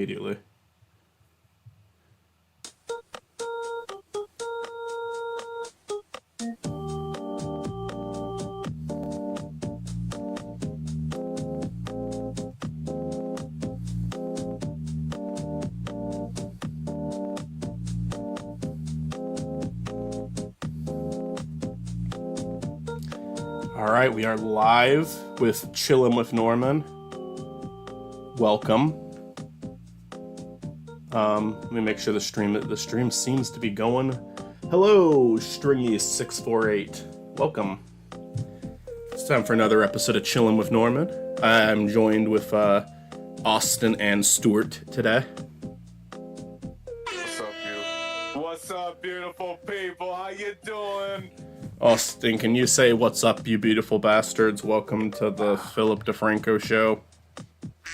immediately. Alright, we are live with Chillin with Norman. Welcome. Let me make sure the stream seems to be going. Hello, Stringy648. Welcome. It's time for another episode of Chillin with Norman. I'm joined with Austin and Stuart today. What's up, you? What's up, beautiful people? How you doing? Austin, can you say what's up, you beautiful bastards? Welcome to the Philip DeFranco show.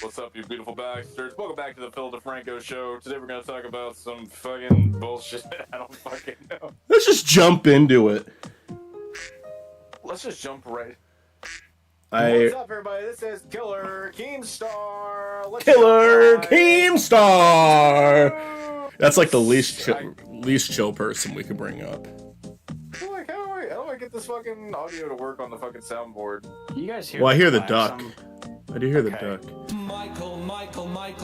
What's up, you beautiful bastards? Welcome back to the Phil DeFranco show. Today we're gonna talk about some fucking bullshit. I don't fucking know. Let's just jump into it. Let's just jump right. What's up, everybody? This is Killer Keemstar. Killer Keemstar! That's like the least chill person we could bring up. How do I get this fucking audio to work on the fucking soundboard? You guys hear? Well, I hear the duck. I do hear the duck.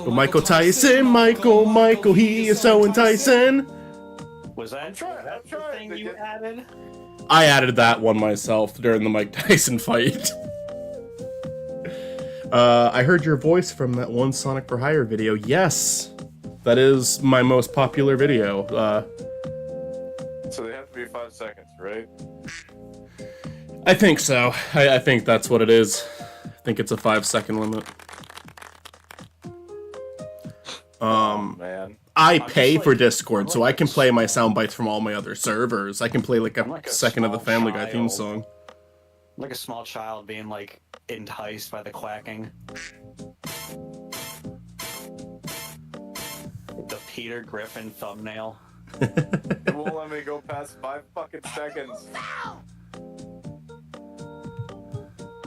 Michael Tyson, Michael, he is so enticing. Was that the thing you added? I added that one myself during the Mike Tyson fight. I heard your voice from that one Sonic for Hire video. Yes, that is my most popular video. So they have to be 5 seconds, right? I think so. I think that's what it is. I think it's a 5-second limit. Man. I pay for Discord, so I can play my sound bites from all my other servers. I can play like a second of the Family Guy theme song. Like a small child being like enticed by the quacking. The Peter Griffin thumbnail. It won't let me go past 5 fucking seconds.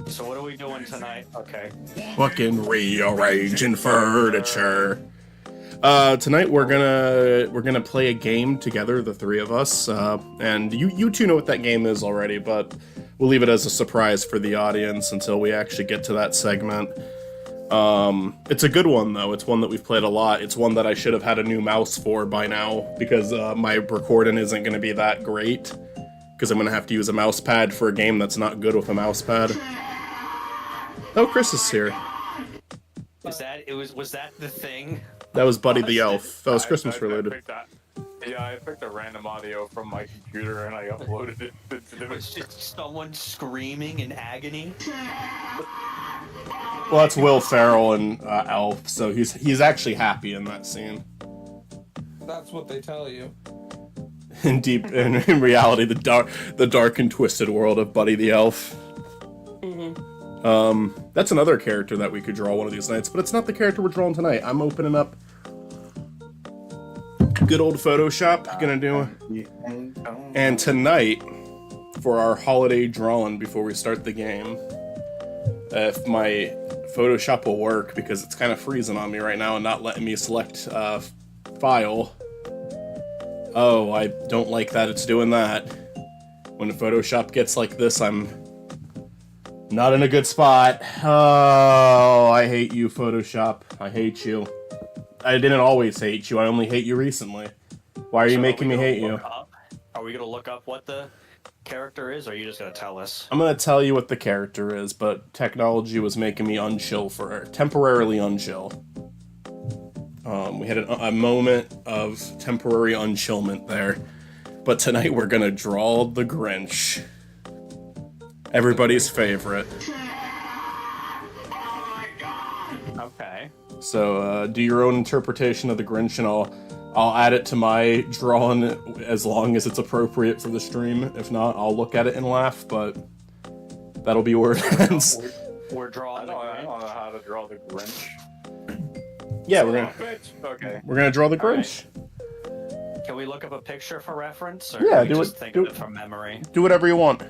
So what are we doing tonight? Okay. Fucking rearranging furniture. Tonight we're gonna play a game together, the three of us. And you two know what that game is already, but we'll leave it as a surprise for the audience until we actually get to that segment. It's a good one though. It's one that we've played a lot. It's one that I should have had a new mouse for by now because my recording isn't gonna be that great because I'm gonna have to use a mouse pad for a game that's not good with a mouse pad. Oh, Chris is here. Was that the thing? That was Buddy the Elf. That was Christmas related. I picked a random audio from my computer and I uploaded it. It was just someone screaming in agony. Well, that's Will Ferrell and Elf, so he's actually happy in that scene. That's what they tell you. In reality, the dark and twisted world of Buddy the Elf. Mm-hmm. That's another character that we could draw one of these nights, but it's not the character we're drawing tonight. I'm opening up good old Photoshop, gonna do. And tonight, for our holiday drawing before we start the game, if my Photoshop will work, because it's kind of freezing on me right now and not letting me select file. Oh, I don't like that it's doing that. When Photoshop gets like this, I'm not in a good spot. Oh, I hate you, Photoshop. I hate you. I didn't always hate you. I only hate you recently. Why are you making me hate you? Are we gonna look up what the character is, or are you just gonna tell us? I'm gonna tell you what the character is, but technology was making me temporarily unchill. We had a moment of temporary unchillment there. But tonight we're gonna draw the Grinch. Everybody's favorite. Okay. So, do your own interpretation of the Grinch, and I'll add it to my drawing as long as it's appropriate for the stream. If not, I'll look at it and laugh, but that'll be where it ends. We're drawing. I don't know how to draw the Grinch. Yeah, Okay. we're gonna draw the Grinch. Right. Can we look up a picture for reference, or Yeah, can we just think of it from memory? Do whatever you want.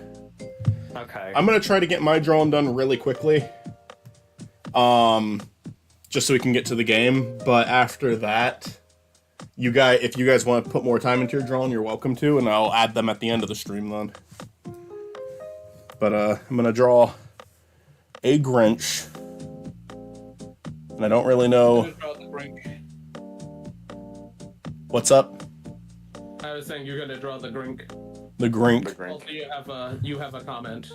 Okay. I'm gonna try to get my drawing done really quickly. just so we can get to the game. But after that, if you guys want to put more time into your drawing, you're welcome to, and I'll add them at the end of the stream then. But I'm gonna draw a Grinch, and I don't really know what's up. I was saying you're gonna draw the Grink. The Grink. Also, you have a comment.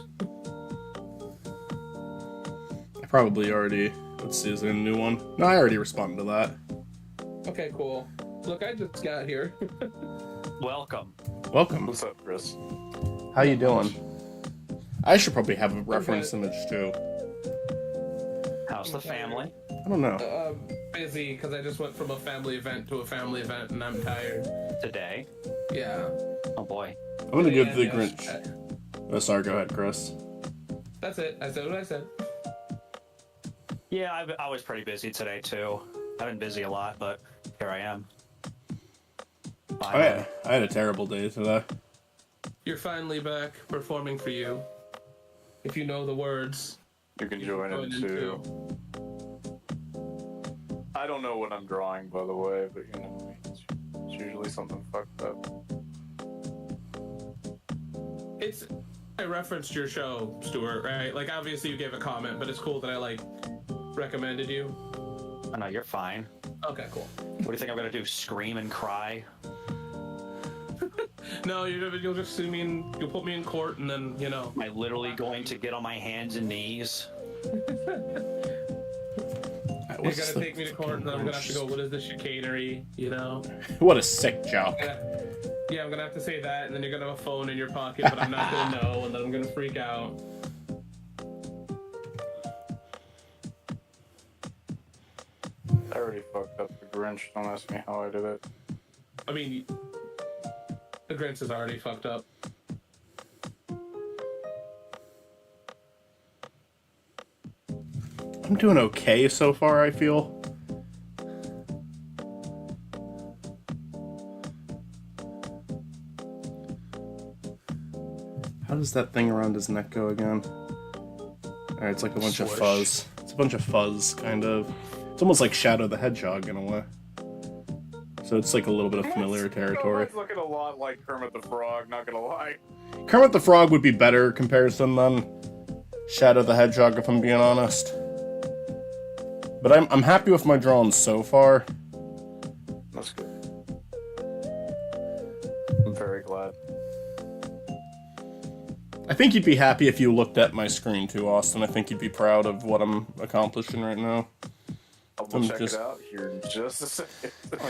I probably already. Let's see, is there a new one? No, I already responded to that. Okay, cool. Look, I just got here. Welcome. Welcome. What's up, Chris? How you doing? I should probably have a reference image too. How's the family? I don't know. Busy because I just went from a family event to a family event and I'm tired. Today? Yeah. Oh boy. I'm gonna give the Yeah, Grinch. Oh, sorry. Go ahead, Chris. That's it. I said what I said. Yeah, I was pretty busy today too. I've been busy a lot, but here I am. I had a terrible day today. You're finally back performing for you. If you know the words. You can join in too. I don't know what I'm drawing, by the way, but you know, it's usually something fucked up. I referenced your show, Stuart, right? Like, obviously you gave a comment, but it's cool that I, like, recommended you. Oh, no, you're fine. Okay, cool. What do you think I'm gonna do? Scream and cry? No, you'll just sue me and you'll put me in court and then, you know. Am I literally going to get on my hands and knees? You're gonna take me to court and then I'm gonna have to go, what is this chicanery, you know? What a sick joke. Yeah, I'm gonna have to say that and then you're gonna have a phone in your pocket, but I'm not gonna know and then I'm gonna freak out. I already fucked up the Grinch. Don't ask me how I did it. I mean, the Grinch is already fucked up. I'm doing okay so far, I feel. How does that thing around his neck go again? Alright, it's like a bunch of fuzz. It's a bunch of fuzz, kind of. It's almost like Shadow the Hedgehog in a way. So it's like a little bit of familiar territory. It's looking a lot like Kermit the Frog, not gonna lie. Kermit the Frog would be better comparison than Shadow the Hedgehog, if I'm being honest. But I'm happy with my drawings so far. That's good. I'm very glad. I think you'd be happy if you looked at my screen too, Austin. I think you'd be proud of what I'm accomplishing right now. I'll check it out here in just a second. Oh,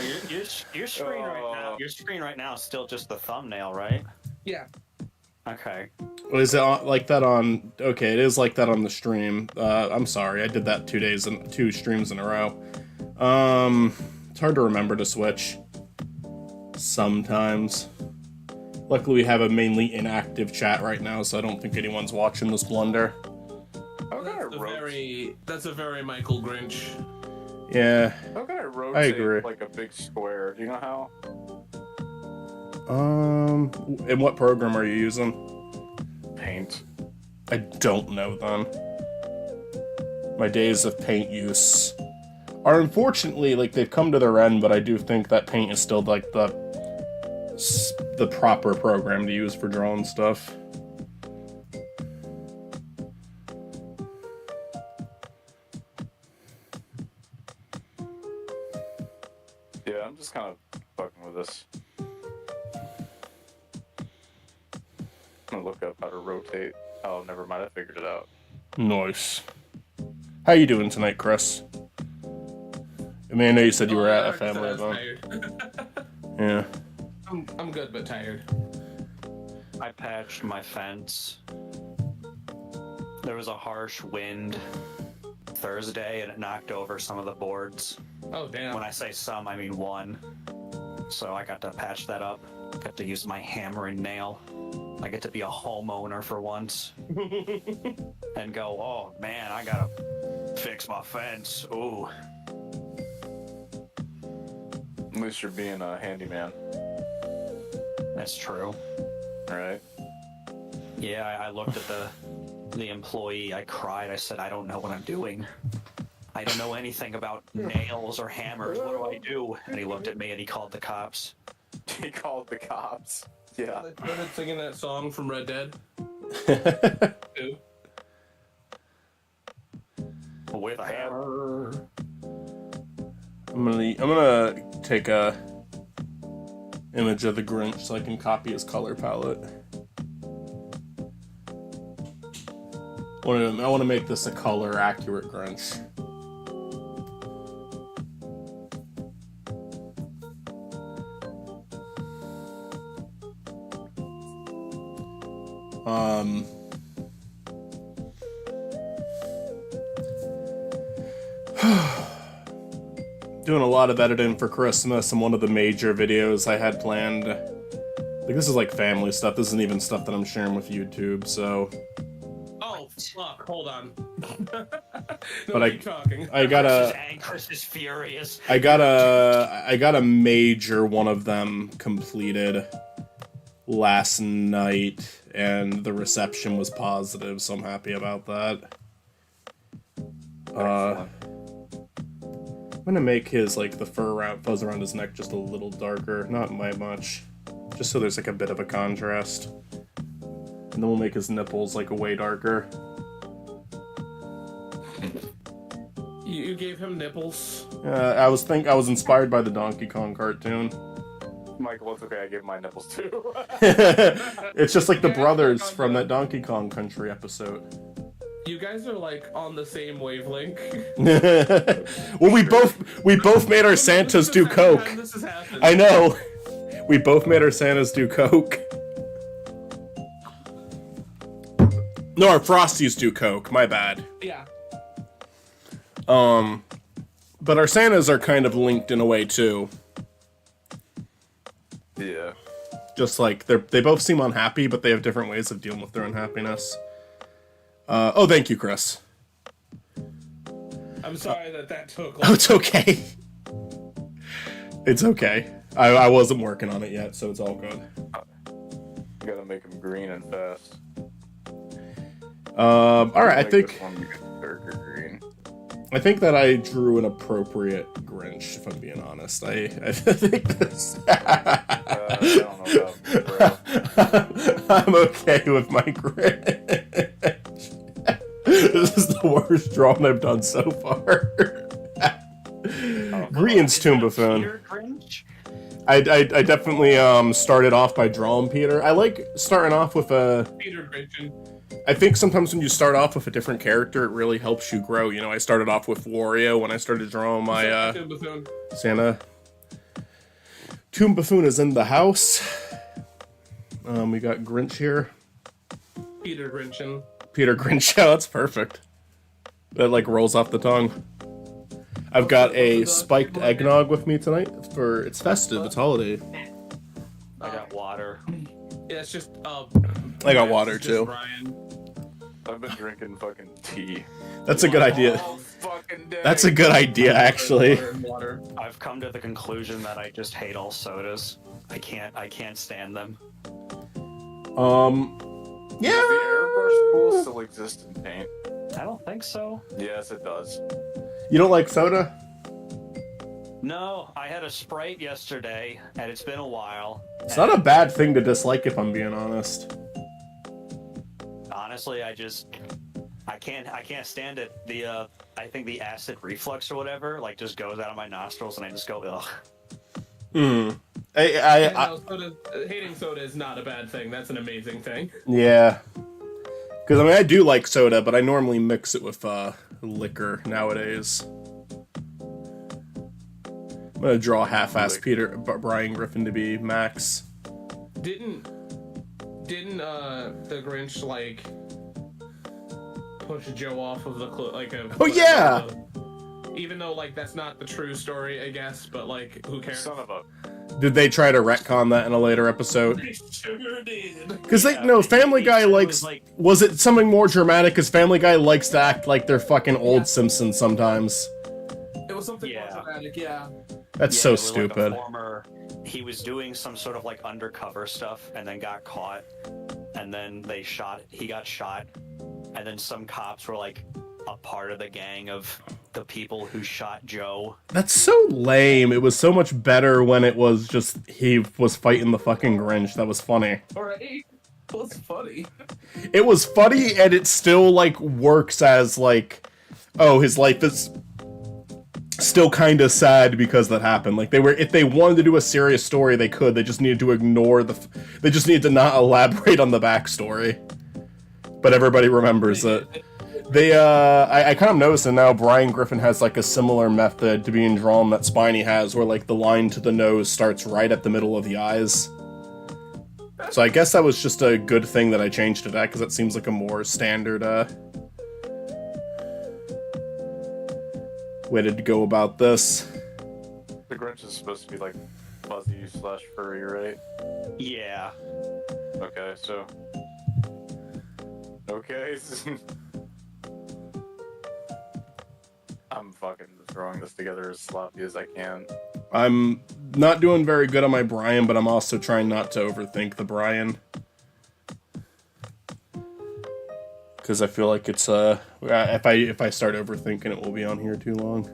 your screen right now. Your screen right now is still just the thumbnail, right? Yeah. Okay. Well, is it like that on? Okay, it is like that on the stream. I'm sorry, I did that 2 streams in a row. It's hard to remember to switch. Sometimes. Luckily, we have a mainly inactive chat right now, so I don't think anyone's watching this blunder. That's a very Michael Grinch. Yeah. How can I rotate I agree. like a big square? Do you know how? In what program are you using? Paint. I don't know then. My days of paint use are unfortunately, like, they've come to their end, but I do think that paint is still, like, the proper program to use for drawing stuff. Yeah, I'm just kind of fucking with this. I'm gonna look up how to rotate. Oh, never mind. I figured it out. Nice. How you doing tonight, Chris? I mean, I know you said you were at a family event. Yeah. I'm good, but tired. I patched my fence. There was a harsh wind Thursday, and it knocked over some of the boards. Oh, damn. When I say some, I mean one. So I got to patch that up. Got to use my hammer and nail. I get to be a homeowner for once. And go, oh man, I gotta fix my fence. Ooh. At least you're being a handyman. That's true. Alright. Yeah, I looked at the employee. I cried. I said, I don't know what I'm doing. I I don't know anything about nails or hammers. What do I do? And he looked at me and he called the cops. He called the cops. Yeah. They started singing that song from Red Dead. Too. With a hammer. I'm gonna take a image of the Grinch so I can copy his color palette. I want to make this a color accurate Grinch. Doing a lot of editing for Christmas, and one of the major videos I had planned, like, this is like family stuff, this isn't even stuff that I'm sharing with YouTube, so... Oh, fuck, hold on. But I gotta... Chris is furious. I got a major one of them completed last night, and the reception was positive, so I'm happy about that. I'm gonna make his, like, the fuzz around his neck just a little darker, not by much, just so there's, like, a bit of a contrast. And then we'll make his nipples, like, way darker. You gave him nipples? I was inspired by the Donkey Kong cartoon. Michael, it's okay, I gave my nipples too. It's just like the brothers from that Donkey Kong Country episode. You guys are, like, on the same wavelength. Well, we both made our Santas do coke. I know. We both made our Santas do coke. No, our Frosties do coke. My bad. Yeah. But our Santas are kind of linked in a way too. Yeah. Just like they both seem unhappy, but they have different ways of dealing with their unhappiness. Oh, thank you, Chris. I'm sorry that took. Oh, it's okay. It's okay. I wasn't working on it yet, so it's all good. You gotta make them green and fast. All right. I think this one darker green. I think that I drew an appropriate Grinch, if I'm being honest. I think this... I don't know about me, bro. I'm okay with my Grinch. This is the worst drawing I've done so far. Greetings, Tomb Buffoon. I definitely started off by drawing Peter. I like starting off with a... Peter Grinch. I think sometimes when you start off with a different character, it really helps you grow. You know, I started off with Wario when I started drawing my Santa. Tomb Buffoon is in the house. We got Grinch here. Peter Grinchin. Peter Grinch, yeah, that's perfect. That, like, rolls off the tongue. I've got a spiked eggnog with me tonight for it's festive, it's holiday. I got water. Yeah, it's just I got water too. Brian. I've been drinking fucking tea. That's a good idea. All fucking day. That's a good idea, actually. Water. I've come to the conclusion that I just hate all sodas. I can't stand them. Yeah. Does the airbrush tool still exist in paint? I don't think so. Yes, it does. You don't like soda? No, I had a Sprite yesterday, and it's been a while. It's not a bad thing to dislike, if I'm being honest. Honestly, I can't stand it. I think the acid reflux or whatever, like, just goes out of my nostrils, and I just go, ugh. Hating soda is not a bad thing. That's an amazing thing. Yeah. Because, I mean, I do like soda, but I normally mix it with liquor nowadays. I'm gonna draw half-ass Brian Griffin to be Max. Didn't the Grinch, like, push Joe off of the Oh, yeah! Even though, like, that's not the true story, I guess, but, like, who cares? Son of a... Did they try to retcon that in a later episode? They sure did. Because Family Guy likes... Was it something more dramatic? Because Family Guy likes to act like they're fucking old Simpsons sometimes. It was something more dramatic, yeah. That's so stupid. He was doing some sort of, like, undercover stuff, and then got caught, and then he got shot, and then some cops were, like, a part of the gang of the people who shot Joe. That's so lame. It was so much better when it was just he was fighting the fucking Grinch. That was funny. Alright. Well, it's funny. It was funny, and it still, like, works as, like, oh, his life is still kind of sad because that happened. Like, if they wanted to do a serious story, they could. They just needed to ignore they just needed to not elaborate on the backstory. But everybody remembers it. I kind of noticed that now Brian Griffin has, like, a similar method to being drawn that Spiny has, where, like, the line to the nose starts right at the middle of the eyes. So I guess that was just a good thing that I changed to that, because that seems like a more standard, way to go about this. The Grinch is supposed to be like fuzzy / furry, right? Yeah. Okay, so. Okay. I'm fucking throwing this together as sloppy as I can. I'm not doing very good on my Brian, but I'm also trying not to overthink the Brian. Because I feel like it's, if I start overthinking it, will be on here too long.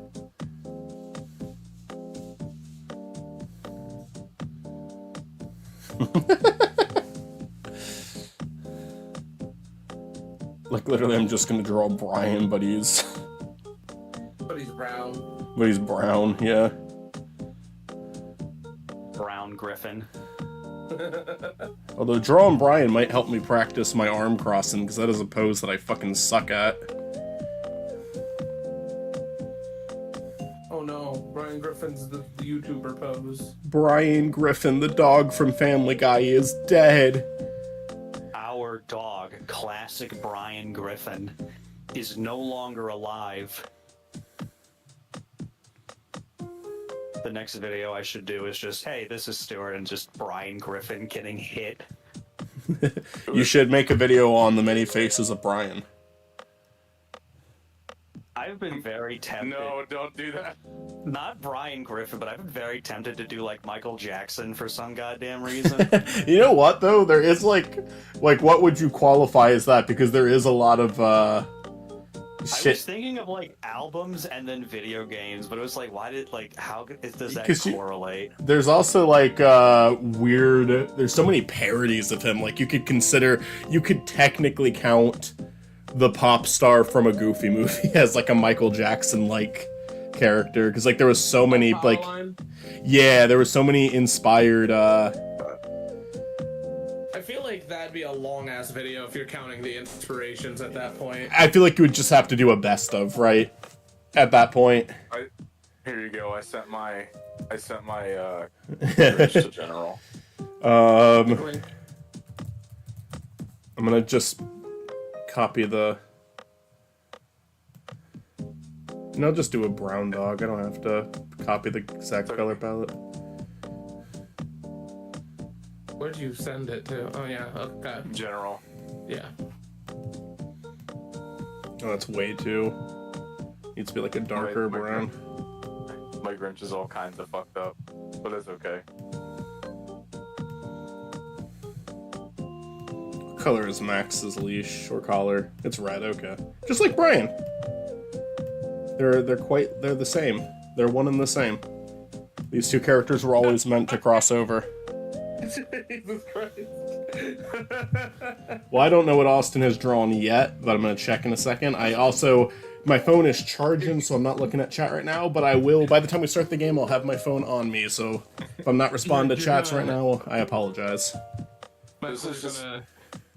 Like, literally, I'm just gonna draw Brian, but he's... But he's brown. But he's brown, yeah. Brown Griffin. Although drawing Brian might help me practice my arm crossing, because that is a pose that I fucking suck at. Oh no, Brian Griffin's the YouTuber pose. Brian Griffin, the dog from Family Guy, is dead. Our dog, classic Brian Griffin, is no longer alive. The next video I should do is just, hey, this is Stuart, and just Brian Griffin getting hit. You should make a video on the many faces of Brian. I've been very tempted. No, don't do that. Not Brian Griffin, but I've been very tempted to do like Michael Jackson for some goddamn reason. You know what, though? There is, like, what would you qualify as that? Because there is a lot of, I shit. was thinking of like albums and then video games, but it was like, why did, like, how does that 'Cause correlate? There's also, like, weird... There's so many parodies of him. Like, you could technically count the pop star from a Goofy movie as, like, a Michael Jackson-like character. Because, like, there was so many, like... Yeah, there were so many inspired, I feel like that'd be a long-ass video if you're counting the inspirations at that point. I feel like you would just have to do a best of, right? At that point. Here you go. I sent my Grinch to General. I'm gonna just copy the... And I'll just do a brown dog. I don't have to copy the exact color palette. Where'd you send it to? Oh yeah, okay. General. Yeah. Oh, that's way too... Needs to be like a darker brown. My Grinch is all kinds of fucked up, but it's okay. What color is Max's leash or collar? It's red, okay. Just like Brian. They're the same. They're one and the same. These two characters were always meant to cross over. Jesus Christ. Well, I don't know what Austin has drawn yet, but I'm going to check in a second. My phone is charging, so I'm not looking at chat right now, but I will, by the time we start the game, I'll have my phone on me, so if I'm not responding to chats right now, I apologize. This is just...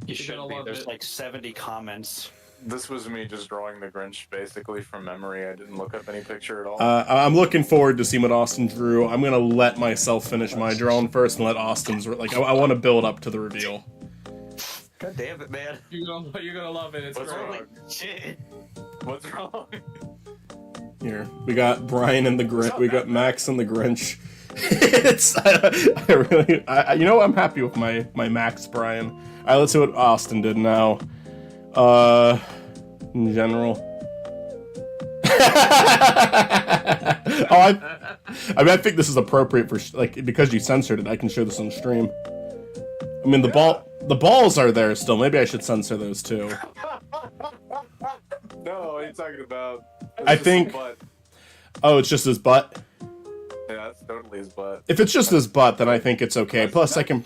You should be. There's like 70 comments. This was me just drawing the Grinch basically from memory. I didn't look up any picture at all. I'm looking forward to seeing what Austin drew. I'm going to let myself finish my drawing first and let Austin's... Like, I want to build up to the reveal. God damn it, man. You're gonna love it. It's What's great. wrong? Shit. What's wrong? Here, we got Brian and the Grinch. We got Max and the Grinch. It's... I really... you know what? I'm happy with my Max Brian. Alright, let's see what Austin did now. In general. I think this is appropriate for, like, because you censored it, I can show this on stream. I mean, the balls are there still. Maybe I should censor those too. No, what are you talking about? I think. But Oh, it's just his butt. yeah, that's totally his butt. If it's just his butt, then I think it's okay. Plus, I can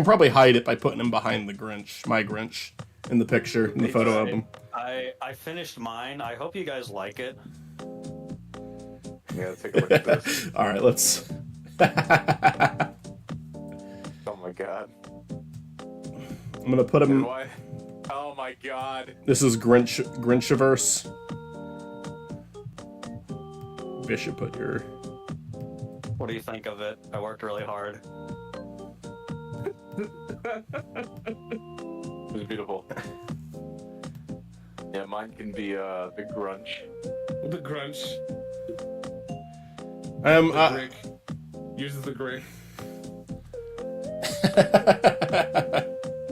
probably hide it by putting him behind the Grinch, my Grinch, in the picture, in the photo album. I finished mine. I hope you guys like it. Yeah, take a look at this. All right, let's. Oh my god. I'm gonna put him. Why? Oh my god. This is Grinchiverse. Bishop, put your. What do you think of it? I worked really hard. It was beautiful. Yeah, mine can be the grunge. The Grunch. Um. The Grick. Uses the Grick.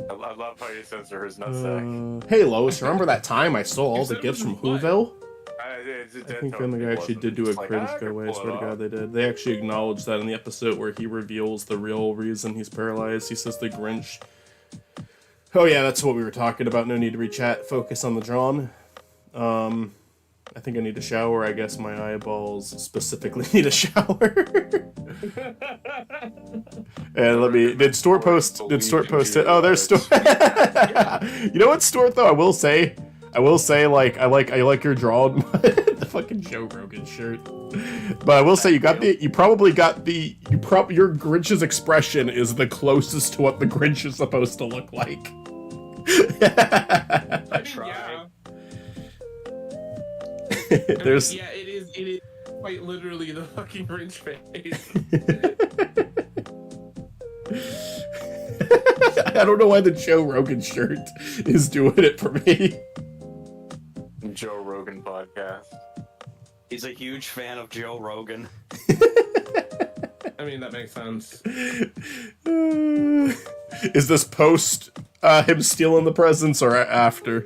I love how you censor his nutsack. Hey Lois, remember that time I stole all the gifts from Whoville? I I think then the guy actually did do a cringe go away. I swear to God, they did. They actually acknowledged that in the episode where he reveals the real reason he's paralyzed. He says the Grinch. Oh yeah, that's what we were talking about. No need to rechat. Focus on the drawn. I think I need a shower. I guess my eyeballs specifically need a shower. And let me. Did Stuart post it? Oh, there's Stuart. You know what, Stuart? Though I will say, like I like your drawn the fucking Joe Rogan shirt. But I will say your Grinch's expression is the closest to what the Grinch is supposed to look like. I mean, yeah. There's. Yeah, it is quite literally the fucking Grinch face. I don't know why the Joe Rogan shirt is doing it for me. Joe Rogan podcast. He's a huge fan of Joe Rogan. I mean, that makes sense. Is this post him stealing the presents or after?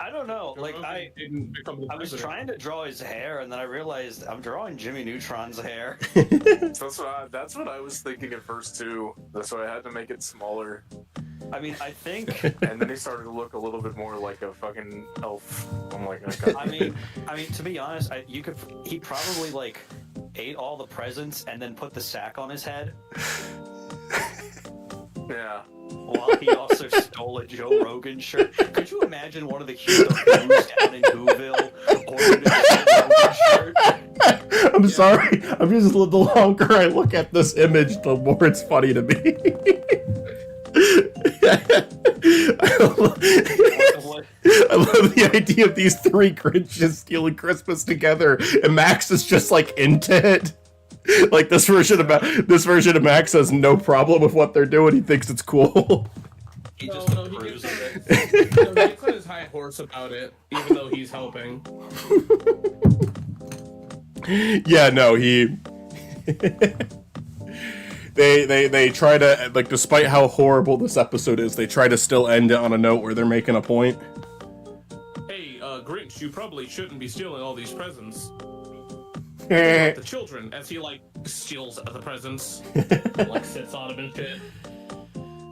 I don't know. Like didn't become the I was president. trying to draw his hair, and then I realized I'm drawing Jimmy Neutron's hair. That's what I was thinking at first too. That's why I had to make it smaller. I mean, I think. And then he started to look a little bit more like a fucking elf. I'm like, okay. I mean, to be honest, he probably like ate all the presents and then put the sack on his head. Yeah. While he also stole a Joe Rogan shirt. Could you imagine one of the cute blues down in Whoville ordering a Joe Rogan shirt? I'm sorry. I'm just the longer I look at this image, the more it's funny to me. I love the idea of these three Grinches stealing Christmas together, and Max is just like into it. Like this version of Max has no problem with what they're doing. He thinks it's cool. He just No, he approves gets of it. on his high horse about it, even though he's helping. Yeah, no, he. They try to, like, despite how horrible this episode is, they try to still end it on a note where they're making a point. Hey, Grinch, you probably shouldn't be stealing all these presents. Eh. The children, as he like steals the presents, like sits on them and shit.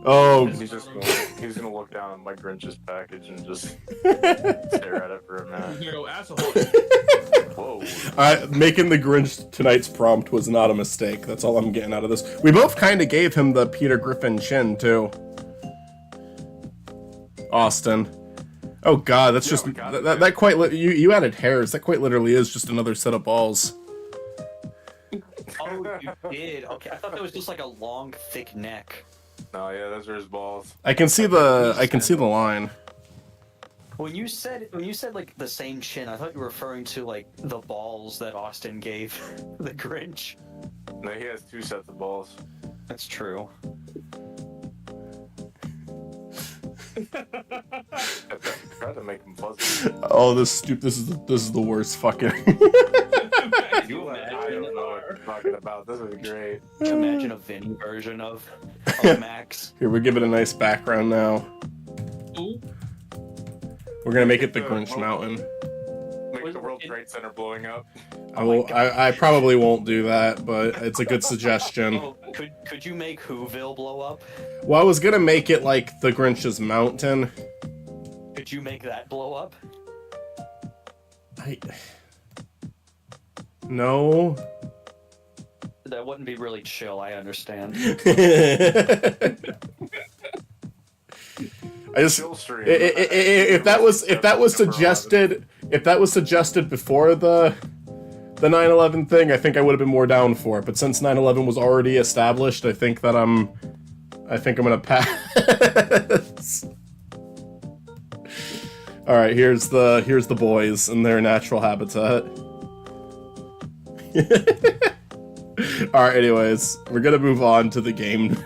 Oh, He's gonna look down at my Grinch's package and just stare at it for a He's minute. gonna go asshole. Whoa. making the Grinch tonight's prompt was not a mistake. That's all I'm getting out of this. We both kind of gave him the Peter Griffin chin too. Austin. Oh God, that's just that quite. You added hairs. That quite literally is just another set of balls. Oh, you did? Okay, I thought that was just like a long, thick neck. Oh yeah, those are his balls. I can see the line. When you said like the same chin, I thought you were referring to like the balls that Austin gave the Grinch. No, he has two sets of balls. That's true. I tried to make him fuzzy. Oh, this is the worst fucking. You I imagine, don't know what you're talking about. This is great. Can you imagine a Vinny version of Max? Here, we give it a nice background now. Ooh. We're gonna make it the Grinch Mountain. Make the World Trade Center blowing up. I probably won't do that, but it's a good suggestion. Oh, could you make Whoville blow up? Well, I was gonna make it like the Grinch's Mountain. Could you make that blow up? No. That wouldn't be really chill, I understand. I just Chill stream. if that was suggested before the 9/11 thing, I think I would have been more down for it. But since 9/11 was already established, I think I'm gonna pass. All right, here's the boys in their natural habitat. All right, anyways, we're gonna move on to the game.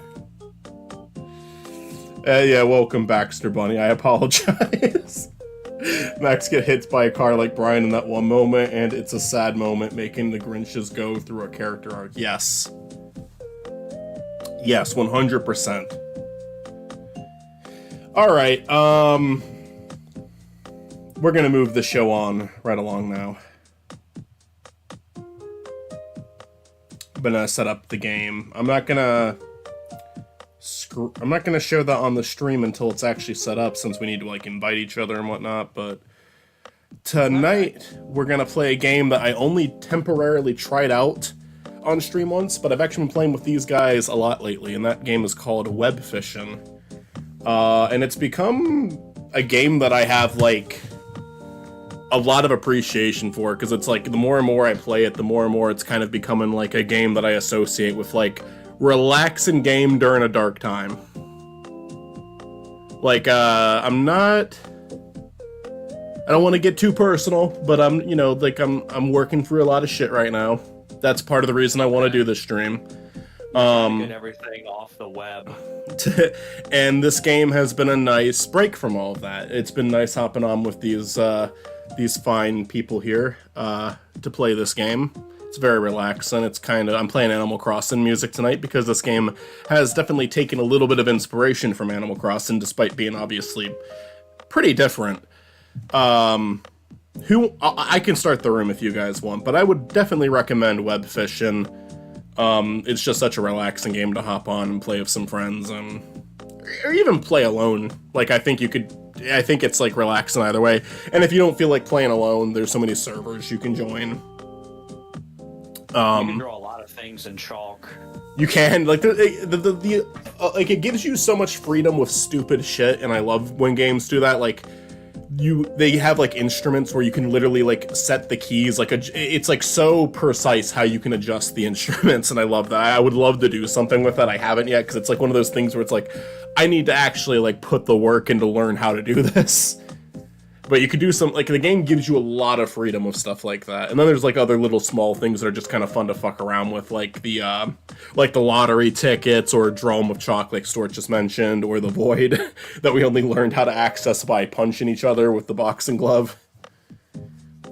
Yeah, welcome, Baxter Bunny. I apologize. Max get hit by a car like Brian in that one moment, and it's a sad moment, making the Grinches go through a character arc. Yes. Yes, 100%. Alright, we're gonna move the show on right along now. I'm gonna set up the game. I'm not gonna show that on the stream until it's actually set up, since we need to like invite each other and whatnot, but tonight we're gonna play a game that I only temporarily tried out on stream once, but I've actually been playing with these guys a lot lately, and that game is called Web Fishing. And it's become a game that I have like a lot of appreciation for, because it's like the more and more I play it, the more and more it's kind of becoming like a game that I associate with like relaxing game during a dark time. Like, I don't want to get too personal, but I'm working through a lot of shit right now. That's part of the reason I want to do this stream. Get everything off the web. And this game has been a nice break from all of that. It's been nice hopping on with these fine people here to play this game. It's very relaxing. I'm playing Animal Crossing music tonight because this game has definitely taken a little bit of inspiration from Animal Crossing, despite being obviously pretty different. I can start the room if you guys want, but I would definitely recommend Web Fishing. It's just such a relaxing game to hop on and play with some friends, or even play alone. Like, I think it's like relaxing either way. And if you don't feel like playing alone, there's so many servers you can join. You can draw a lot of things in chalk. You can, like, like, it gives you so much freedom with stupid shit, and I love when games do that. Like, they have like instruments where you can literally like set the keys, like it's like so precise how you can adjust the instruments, and I love that. I would love to do something with that. I haven't yet, because it's like one of those things where it's like I need to actually like put the work in to learn how to do this. But you could do some, like, the game gives you a lot of freedom with stuff like that. And then there's like other little small things that are just kind of fun to fuck around with, like the lottery tickets, or Drome of Chalk, like Stuart just mentioned, or the Void that we only learned how to access by punching each other with the boxing glove.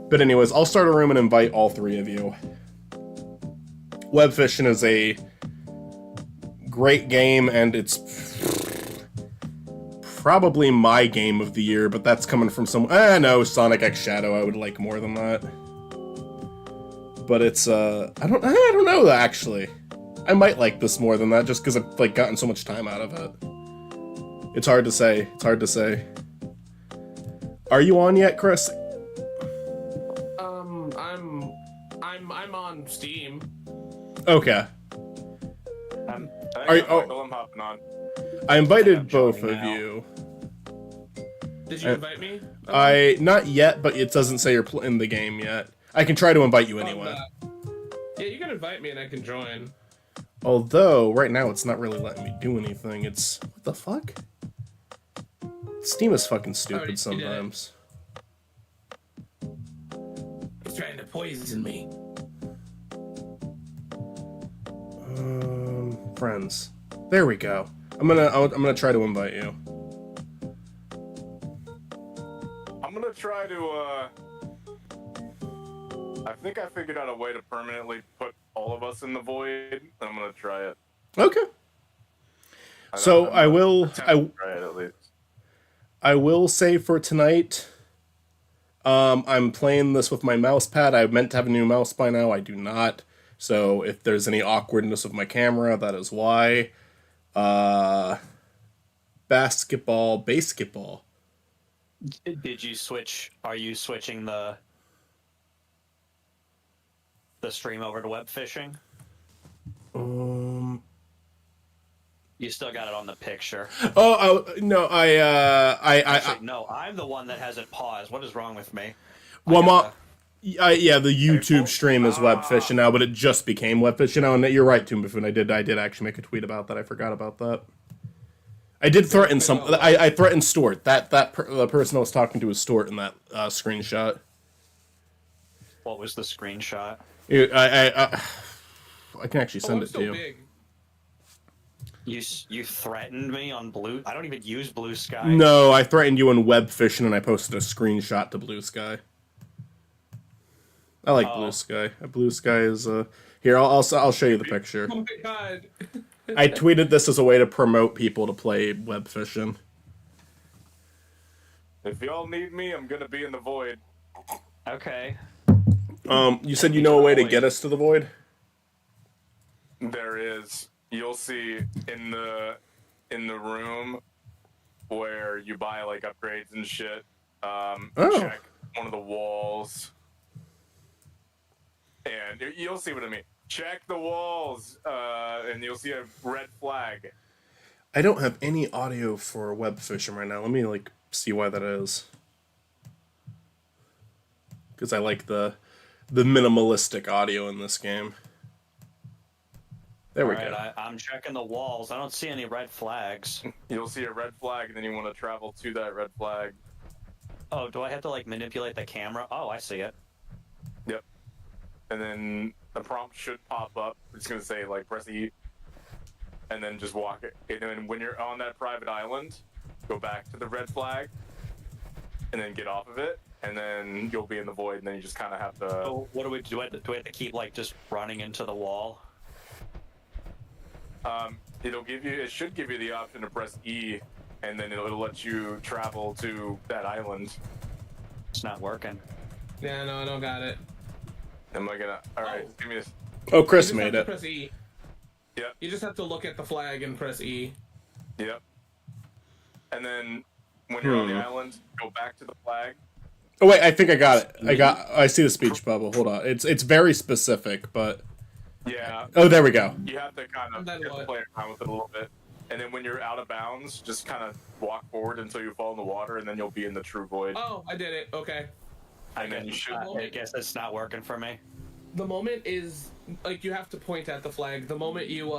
But anyways, I'll start a room and invite all three of you. Web Fishing is a great game, and it's probably my game of the year, but that's coming from no, Sonic X Shadow I would like more than that. But it's I don't know, actually. I might like this more than that, just because I've like gotten so much time out of it. It's hard to say. Are you on yet, Chris? I'm on Steam. Okay. I'm hopping on. I invited both of you. Did you invite me? Not yet, but it doesn't say you're in the game yet. I can try to invite you anyway. Yeah, you can invite me and I can join. Although, right now it's not really letting me do anything. What the fuck? Steam is fucking stupid sometimes. He's trying to poison me. Friends. There we go. I'm gonna try to invite you. I'm gonna try to, I think I figured out a way to permanently put all of us in the void. I'm gonna try it. Okay. So I will try it at least. I will say for tonight, I'm playing this with my mouse pad. I meant to have a new mouse by now. I do not. So if there's any awkwardness of my camera, that is why. Basketball. Did you switch? Are you switching the the stream over to web fishing? You still got it on the picture. No, Actually, no, I'm the one that has it paused. What is wrong with me? well, yeah, the YouTube stream is web fishing now, but it just became web fishing now. And you're right, Toombafoon. I did actually make a tweet about that. I forgot about that. I did threaten I threatened Stort. The person I was talking to was Stort in that screenshot. What was the screenshot? I can actually send it to you. Big. You threatened me on Blue. I don't even use Blue Sky. No, I threatened you on web fishing, and I posted a screenshot to Blue Sky. I like Blue Sky. Blue Sky is here. I'll show you the picture. Oh my god. I tweeted this as a way to promote people to play web fishing. If y'all need me, I'm gonna be in the void. Okay. You said you know a way to get us to the void? There is. You'll see in the room where you buy like upgrades and shit. Check one of the walls, and you'll see what I mean. Check the walls, and you'll see a red flag. I don't have any audio for web fishing right now. Let me see why that is. Because I like the minimalistic audio in this game. There we go. I'm checking the walls. I don't see any red flags. You'll see a red flag, and then you want to travel to that red flag. Oh, do I have to manipulate the camera? Oh, I see it. Yep. And then the prompt should pop up. It's gonna say press E, and then just walk it. And then when you're on that private island, go back to the red flag, and then get off of it, and then you'll be in the void. And then you just kind of have to. So what do we do? Do we have to keep just running into the wall? It should give you the option to press E, and then it'll let you travel to that island. It's not working. Yeah, no, I don't got it. Am I gonna? All right, give me this. Oh, Chris You just made have to it. Press E. Yep. You just have to look at the flag and press E. Yep. And then when you're on the island, go back to the flag. Oh wait, I think I got it. I see the speech bubble. Hold on. It's very specific, but Yeah. oh, there we go. You have to kind of play around with it a little bit. And then when you're out of bounds, just kind of walk forward until you fall in the water, and then you'll be in the true void. Oh, I did it. Okay. And then you should. I guess it's not working for me. The moment is you have to point at the flag. The moment you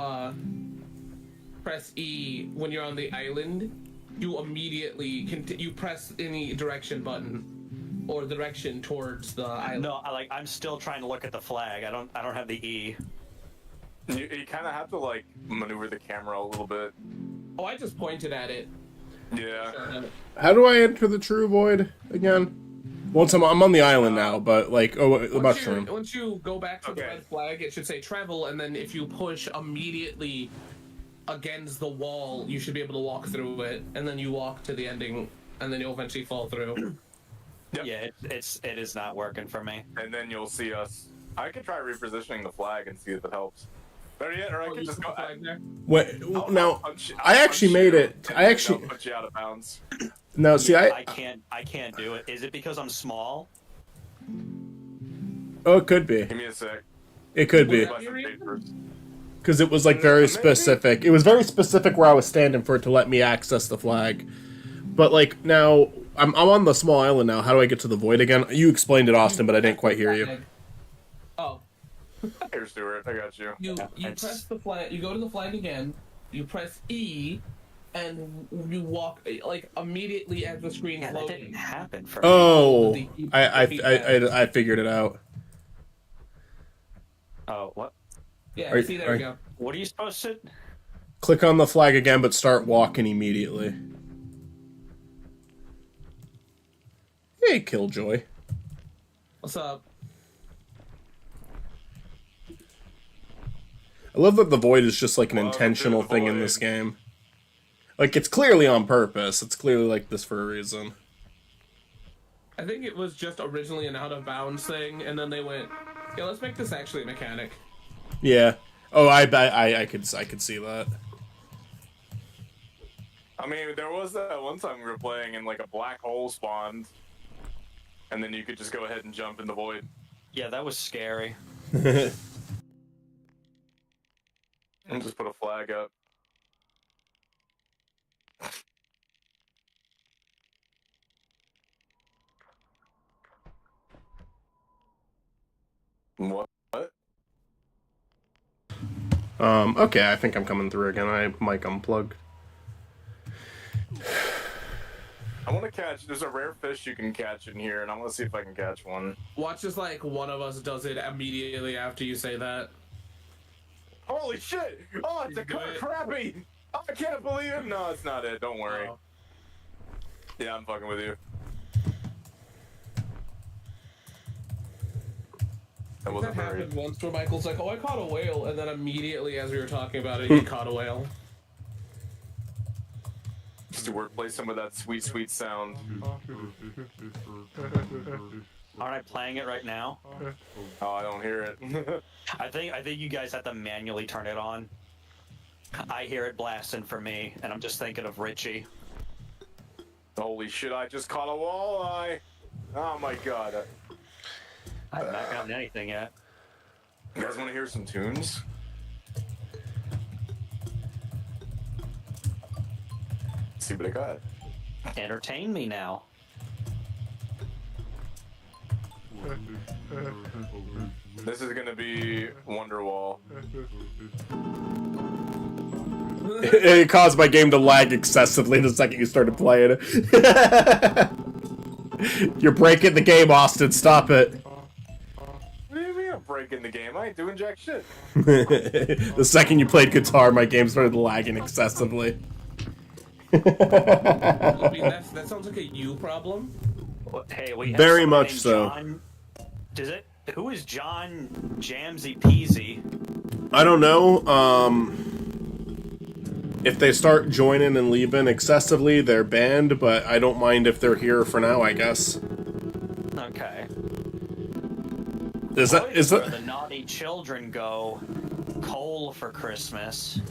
press E when you're on the island, you immediately you press any direction button or direction towards the island. No, I'm still trying to look at the flag. I don't have the E. You kind of have to maneuver the camera a little bit. Oh, I just pointed at it. Yeah. How do I enter the true void again? Once I'm on the island now, but the mushroom. Once you go back to the red flag, it should say travel, and then if you push immediately against the wall, you should be able to walk through it, and then you walk to the ending, and then you'll eventually fall through. Yep. Yeah, it is not working for me. And then you'll see us. I could try repositioning the flag and see if it helps. Better yet, or I could just go. Wait, now I actually made it. I actually put you out of bounds. No, see, I can't do it. Is it because I'm small? Oh, it could be. Give me a sec. It could be. Because it was very specific. It was very specific where I was standing for it to let me access the flag. But now I'm on the small island now. How do I get to the void again? You explained it, Austin, but I didn't quite hear you. Oh. Here, Stuart, I got you. You press the flag. You go to the flag again. You press E, and you walk immediately as the screen Yeah, loading. that didn't happen for me. I figured it out. Oh, what? Yeah, see, there we go. What are you supposed to? Click on the flag again, but start walking immediately. Hey, Killjoy. What's up? I love that the void is just an intentional thing in this game. It's clearly on purpose. It's clearly this for a reason. I think it was just originally an out of bounds thing, and then they went, "Yeah, let's make this actually a mechanic." Yeah. Oh, I could see that. I mean, there was that one time we were playing and a black hole spawned, and then you could just go ahead and jump in the void. Yeah, that was scary. And just put a flag up. What? Okay, I think I'm coming through again. I mic unplugged. I want to catch. There's a rare fish you can catch in here, and I want to see if I can catch one. Watch as like one of us does it immediately after you say that. Holy shit! Oh, it's a crappie! Oh, I can't believe it! No, it's not it. Don't worry. Oh. Yeah, I'm fucking with you. That wasn't That very... happened once where Michael's like, "Oh, I caught a whale," and then immediately, as we were talking about it, he caught a whale. Just to replace some of that sweet, sweet sound. Aren't I playing it right now? Oh, I don't hear it. I think you guys have to manually turn it on. I hear it blasting for me, and I'm just thinking of Richie. Holy shit! I just caught a walleye. Oh my god! I haven't gotten anything yet. You guys want to hear some tunes? Let's see what I got. Entertain me now. This is gonna be Wonderwall. It caused my game to lag excessively the second you started playing it. You're breaking the game, Austin. Stop it. What do you mean I'm breaking the game? I ain't doing jack shit. The second you played guitar, my game started lagging excessively. I mean, that sounds like a you problem. Hey, we have Very someone much named so. John. Does it? Who is John Jamsy Peasy? I don't know. If they start joining and leaving excessively, they're banned, but I don't mind if they're here for now, I guess. Okay. Is Where that the naughty children go? Coal for Christmas.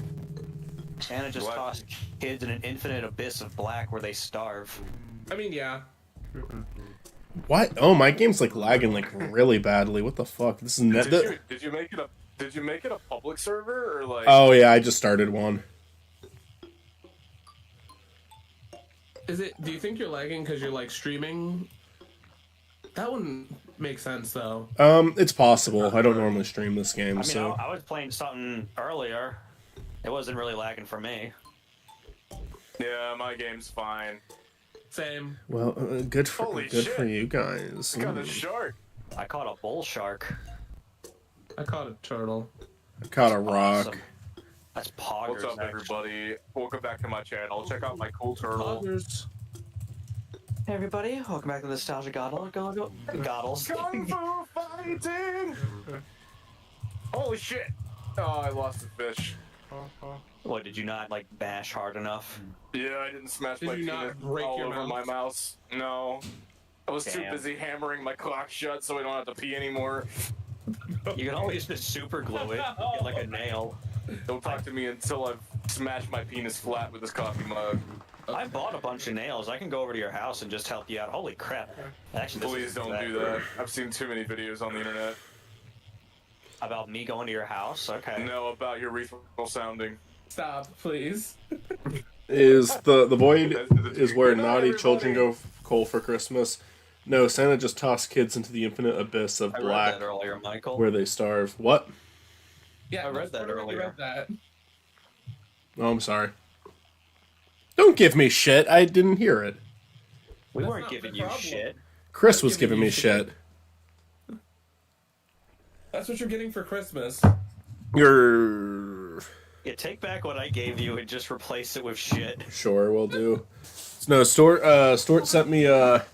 Santa just What? tossed kids in an infinite abyss of black where they starve. I mean, yeah. what? Oh, my game's like lagging like really badly. What the fuck? This is Did you make it a public server or like? Oh yeah, I just started one. Do you think you're lagging because you're like streaming? That wouldn't make sense though. It's possible. I don't normally stream this game, I mean, so I was playing something earlier. It wasn't really lagging for me. Yeah, my game's fine. Same. well, good for Holy good shit. for you guys. I got a shark. I caught a bull shark. I caught a turtle. I caught a rock. Awesome. That's poggers. What's up, actually. everybody? Welcome back to my channel. Check out my cool turtle. Others. Hey everybody, welcome back to Nostalgia Goddles. Kung Fu fighting! Holy shit! Oh, I lost the fish. What, did you not, like, bash hard enough? Yeah, I didn't smash Did my you not penis break all your over my mouse. No. I was too Damn. busy hammering my clock shut so I don't have to pee anymore. You can always just super glue it, get like a nail. Don't talk to me until I've smashed my penis flat with this coffee mug. I bought a bunch of nails. I can go over to your house and just help you out. Holy crap. Actually, this Please is don't do that. I've seen too many videos on the internet. About me going to your house? Okay. No, about your urethral sounding. Stop, please. Is the void is where Good night, naughty children everybody. go coal for Christmas? No, Santa just tossed kids into the infinite abyss of I black read that earlier, Michael. where they starve. What? Yeah, I read that totally earlier. read that. Oh, I'm sorry. Don't give me shit. I didn't hear it. We That's weren't not giving the you problem. shit. Chris was giving giving you me shit. shit. That's what you're getting for Christmas. You're Yeah, take back what I gave you and just replace it with shit. sure will do. No, Stuart sent me a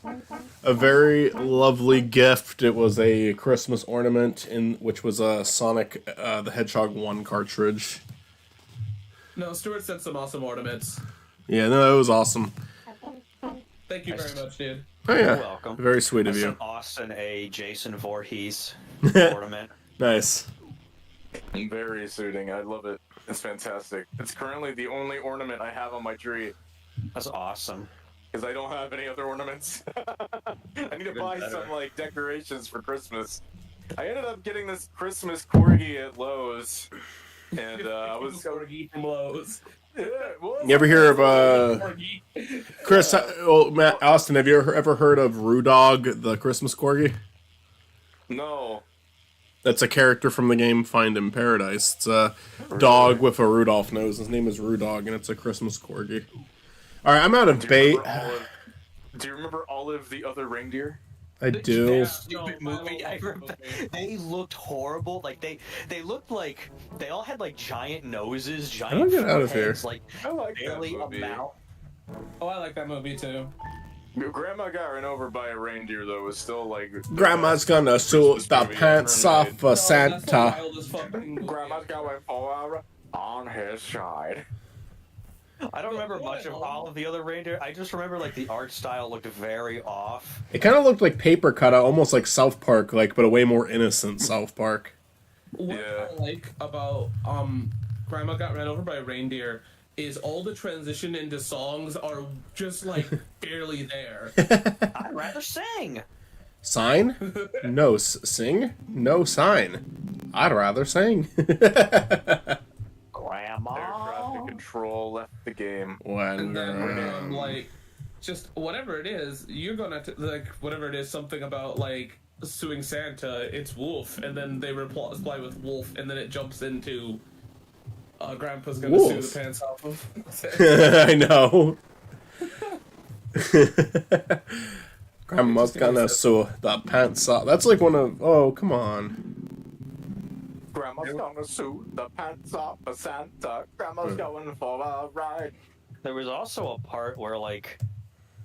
very lovely gift. It was a Christmas ornament which was a Sonic the Hedgehog 1 cartridge. No, Stuart sent some awesome ornaments. Yeah, no, it was awesome. Thank you very much, dude. Oh yeah, You're welcome. very sweet I of you. sent Austin a Jason Voorhees ornament. Nice. Very suiting. I love it. It's fantastic. It's currently the only ornament I have on my tree That's awesome. because I don't have any other ornaments. I need to buy some like decorations for Christmas. I ended up getting this Christmas corgi at Lowe's, and I was Corgi from Lowe's. yeah, well, You ever hear of Corgi. Chris? Matt Austin, have you ever heard of Rudog, the Christmas corgi? No. That's a character from the game Find in Paradise. It's a dog with a Rudolph nose. His name is Rudog, and it's a Christmas corgi. All right, I'm out of bait. Do you remember Olive the other reindeer? I do. Stupid movie. I remember they looked horrible. Like they looked like they all had like giant noses, giant don't get out of foreheads, here. like I like barely that a movie. mouth. Oh, I like that movie too. Grandma got ran over by a reindeer though. Was still like Grandma's gonna sew the pants off for That's the Santa. wildest fucking movie. Grandma's going for on his side. I don't remember much of all of the other reindeer. I just remember like the art style looked very off. It kind of looked like paper cutout, almost like South Park, but a way more innocent South Park. What Yeah. I like about Grandma Got Ran Over by a Reindeer is all the transition into songs are just like barely there. I'd rather sing. Sign? No. Sing? No sign. I'd rather sing. Grandma. Air traffic control left the game. And then like just whatever it is, you're gonna like whatever it is, something about like suing Santa, it's Wolf, and then they reply with Wolf, and then it jumps into Grandpa's gonna Wolf. sue the pants off of. I know. Grandma's gonna sew the pants off. That's like one of. Oh, come on. Grandma's gonna suit the pants off of Santa. Grandma's going for a ride. There was also a part where like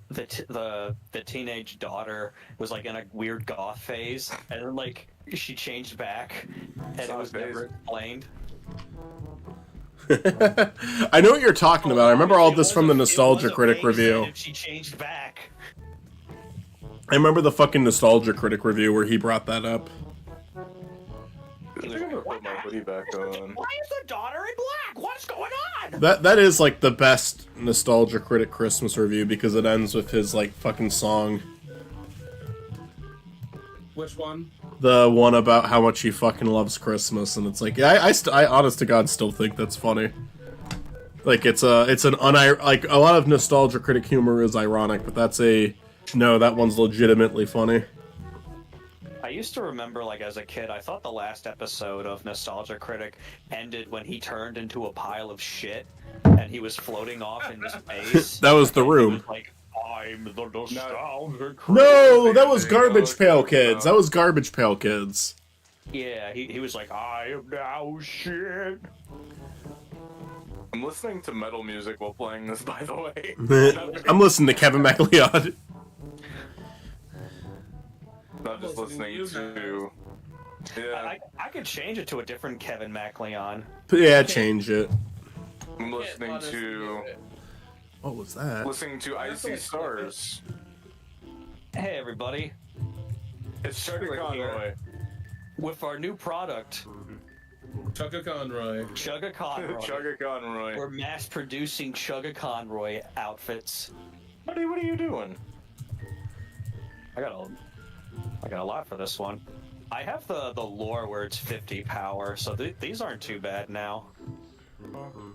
the teenage daughter was like in a weird goth phase, and then like she changed back, and it was never explained. I know what you're talking about. I remember all this from the Nostalgia Critic review. And she changed back. I remember the fucking Nostalgia Critic review where he brought that up. I think I'm gonna put my hoodie back on. Why is the daughter in black? What's going on? That is like the best Nostalgia Critic Christmas review because it ends with his like fucking song. Which one? The one about how much he fucking loves Christmas, and it's like, I honest to God still think that's funny. Like it's an like a lot of Nostalgia Critic humor is ironic, but that one's legitimately funny. I used to remember, like, as a kid, I thought the last episode of Nostalgia Critic ended when he turned into a pile of shit, and he was floating off into space. That was the And he room. was like, I'm the Nostalgia Critic. No, that was Garbage Pail Kids. That was Garbage Pail Kids. Yeah, he was like, I am now shit. I'm listening to metal music while playing this, by the way. I'm listening to Kevin MacLeod. Not just listening to. Yeah, I could change it to a different Kevin MacLeod. Yeah, change it. I'm listening to What was that? Icy Stars. Hey, everybody. It's Chugga Conroy. With our new product, Chugga Conroy. Chugga Conroy, Chugga Conroy. we're mass producing Chugga Conroy outfits. Buddy, what are you doing? I got a lot for this one. I have the lore where it's 50 power, so these aren't too bad now.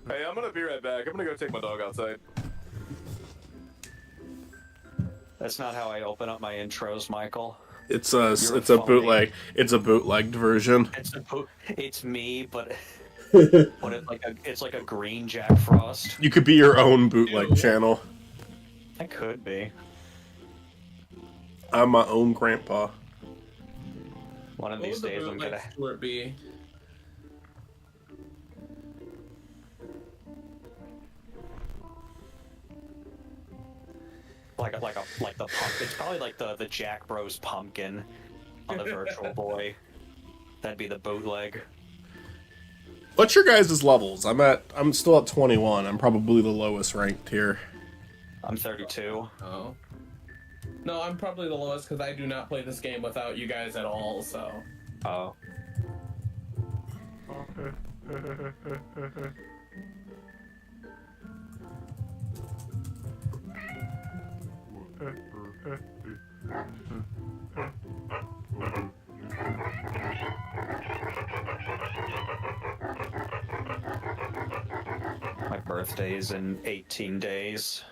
Hey, I'm gonna be right back. I'm gonna go take my dog outside. That's not how I open up my intros, Michael. It's You're a phony. bootleg. It's a bootlegged version. It's me, but it's like a green Jack Frost. You could be your own bootleg channel. I could be. I'm my own grandpa. One of What these would the days, I'm bootleg gonna. Stuart be? Like the pump. It's probably like the Jack Bros pumpkin on the Virtual Boy. That'd be the bootleg. What's your guys' levels? I'm still at 21. I'm probably the lowest ranked here. I'm 32. Oh. No, I'm probably the lowest because I do not play this game without you guys at all, so. Oh. birthday's in 18 days.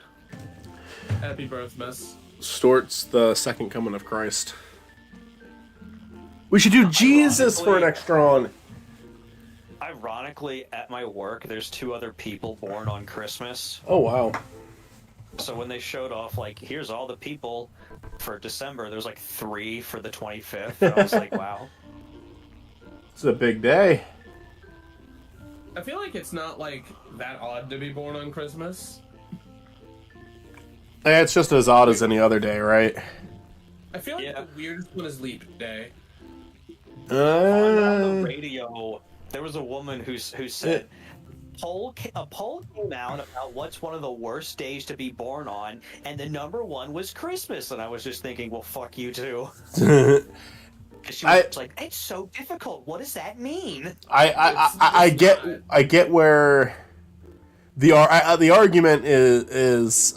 Happy birthmas. Stort's the second coming of Christ. We should do Jesus for an extra one. Ironically, at my work, there's 2 other people born on Christmas. Oh, wow. So when they showed off, like, here's all the people for December, there's like 3 for the 25th. I was like, wow. It's a big day. I feel like it's not like that odd to be born on Christmas. Yeah, it's just as odd as any other day, right? I feel like the weirdest one is Leap Day. On the radio, there was a woman who said a poll came out about what's one of the worst days to be born on, and the number 1 was Christmas. And I was just thinking, well, fuck you too. She was like, it's so difficult. What does that mean? I get where the argument is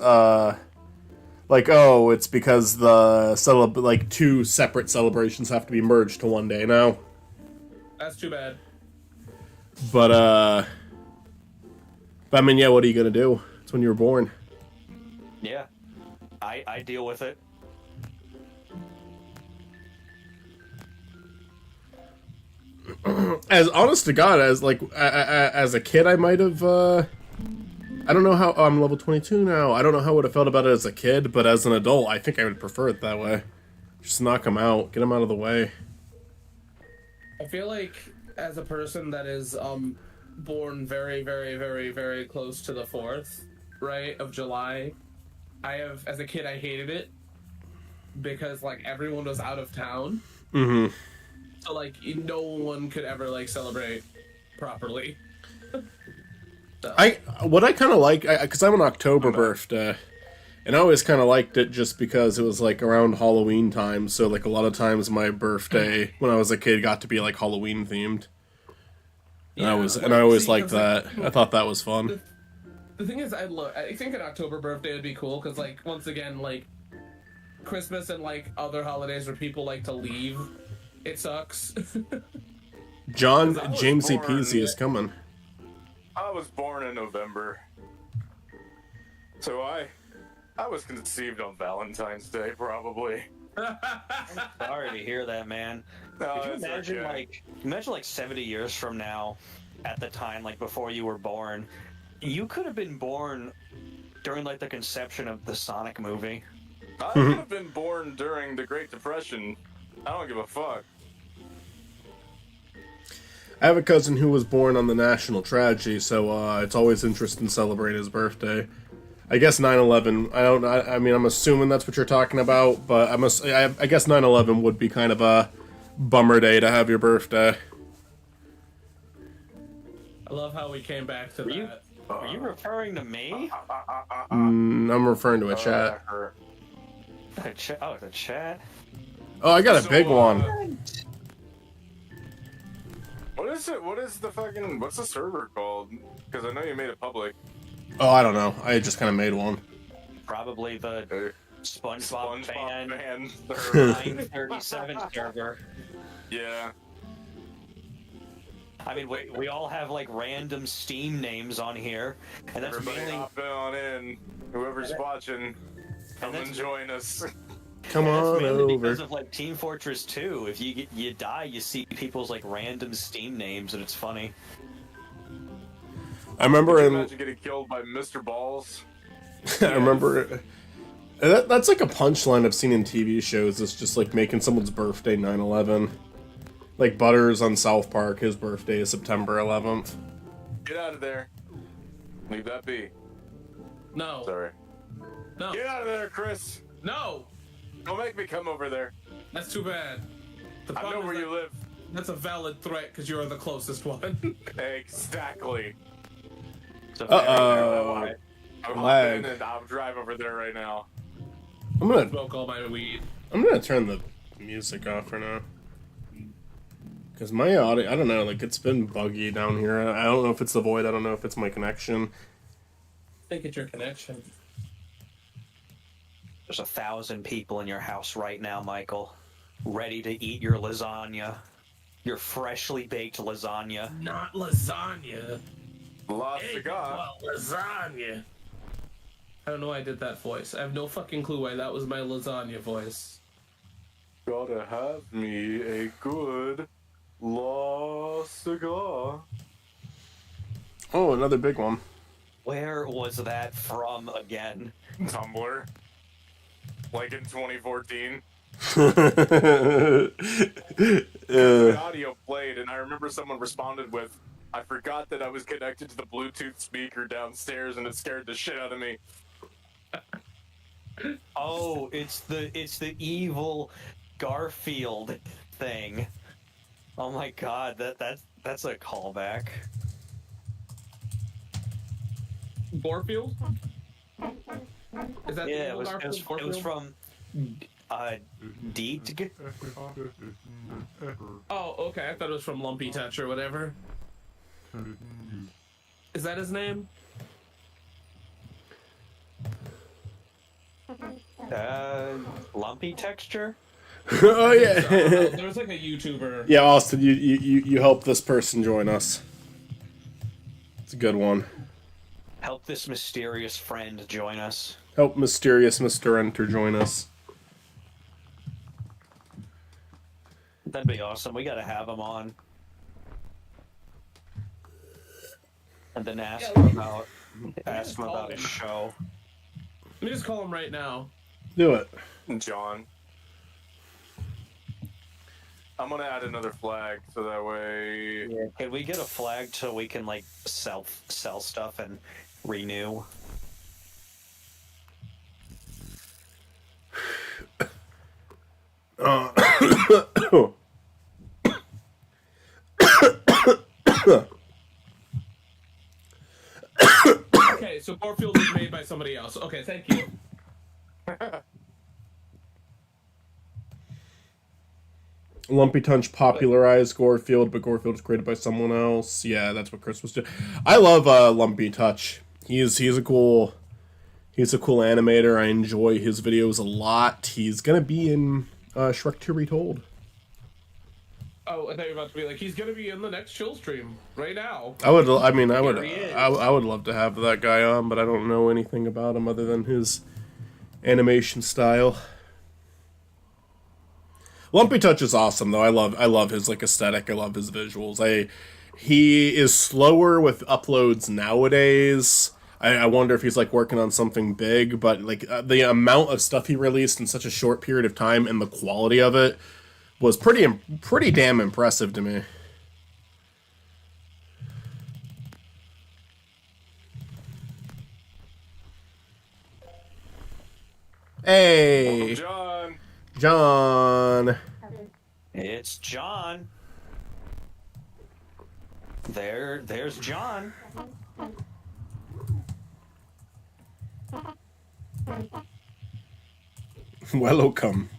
like, oh, it's because the 2 separate celebrations have to be merged to one day now. That's too bad. But I mean, yeah, what are you gonna do? It's when you were born. Yeah, I deal with it. As honest to God, as a kid, I might have. I don't know how. I'm level 22 now. I don't know how I would have felt about it as a kid, but as an adult, I think I would prefer it that way. Just knock them out, get them out of the way. I feel like as a person that is born very, very, very, very close to the 4th, right, of July, as a kid, I hated it because like everyone was out of town. Mm-hmm. So like no one could ever like celebrate properly. So. What I kind of like, because I'm an October birthday, and I always kind of liked it just because it was like around Halloween time. So like a lot of times my birthday when I was a kid got to be like Halloween themed. And I always liked that. I thought that was fun. The thing is, I think an October birthday would be cool because like once again like Christmas and like other holidays where people like to leave, it sucks. John Jamesy Peasy is coming. I was born in November, so I was conceived on Valentine's Day, probably. Sorry to hear that, man. No, Could you imagine like 70 years from now, at the time, like before you were born, you could have been born during like the conception of the Sonic movie. I could have been born during the Great Depression. I don't give a fuck. I have a cousin who was born on the national tragedy, so it's always interesting to celebrate his birthday. I guess 9/11. I mean, I'm assuming that's what you're talking about, but I guess 9/11 would be kind of a bummer day to have your birthday. I love how we came back to that. Are you referring to me? I'm referring to a chat. A chat? Oh, the chat. Oh, I got a big one. What is it? What's the server called? Because I know you made it public. Oh, I don't know. I just kind of made one. Probably the SpongeBob fan 937 server. Yeah. I mean, we all have like random Steam names on here, and that's Everybody mainly hop on in. Whoever's watching, come and join us. Come on over. Because of like Team Fortress 2, if you die, you see people's like random Steam names, and it's funny. I remember imagine getting killed by Mr. Balls. I remember that's like a punchline I've seen in TV shows. It's just like making someone's birthday 9/11. Like Butters on South Park, his birthday is September 11th. Get out of there. Leave that be. No. Sorry. No. Get out of there, Chris. No. Don't make me come over there. That's too bad. I know where you live. That's a valid threat because you're the closest one. Exactly. Uh-oh. I'm Lag. in and I'll drive over there right now. I'm gonna Smoke all my weed. turn the music off for now. Because my audio, I don't know, like it's been buggy down here. I don't know if it's the void, I don't know if it's my connection. I think it's your connection. There's 1,000 people in your house right now, Michael, ready to eat your lasagna. Your freshly baked lasagna. Not lasagna. La Hey, Cigar. well, lasagna. I don't know why I did that voice. I have no fucking clue why that was my lasagna voice. Gotta have me a good La Cigar. Oh, another big one. Where was that from again? Tumblr. Like in 2014. The audio played, and I remember someone responded with, I forgot that I was connected to the Bluetooth speaker downstairs, and it scared the shit out of me. Oh, it's the evil Garfield thing. Oh my god, that's a callback. Borfield? Is that Yeah, the it evil was Garfield? it was from Deet. Oh, okay. I thought it was from Lumpy Touch or whatever. Is that his name? Lumpy texture? Oh yeah. There was like a YouTuber. Yeah, Austin, you help this person join us. It's a good one. Help this mysterious friend join us. Help mysterious Mr. Enter join us. That'd be awesome. We gotta have him on. And then ask him about his show. Let me just call him right now. Do it. John. I'm gonna add another flag so that way. Yeah. Can we get a flag so we can like sell stuff and renew? Okay, so Borfield was made by somebody else. Okay, thank you. Lumpy Tunch popularized Gorefield, but Gorefield was created by someone else. Yeah, that's what Chris was doing. I love Lumpy Touch. He's a cool animator. I enjoy his videos a lot. He's gonna be in Shrek 2 Retold. Oh, I thought you were about to be like, he's gonna be in the next chill stream right now. I would Here he is. I would love to have that guy on, but I don't know anything about him other than his animation style. Lumpy Touch is awesome though. I love his like aesthetic. I love his visuals. He is slower with uploads nowadays. I wonder if he's like working on something big, but like the amount of stuff he released in such a short period of time and the quality of it was pretty damn impressive to me. Hey, John. John. It's John. There's John. Welcome.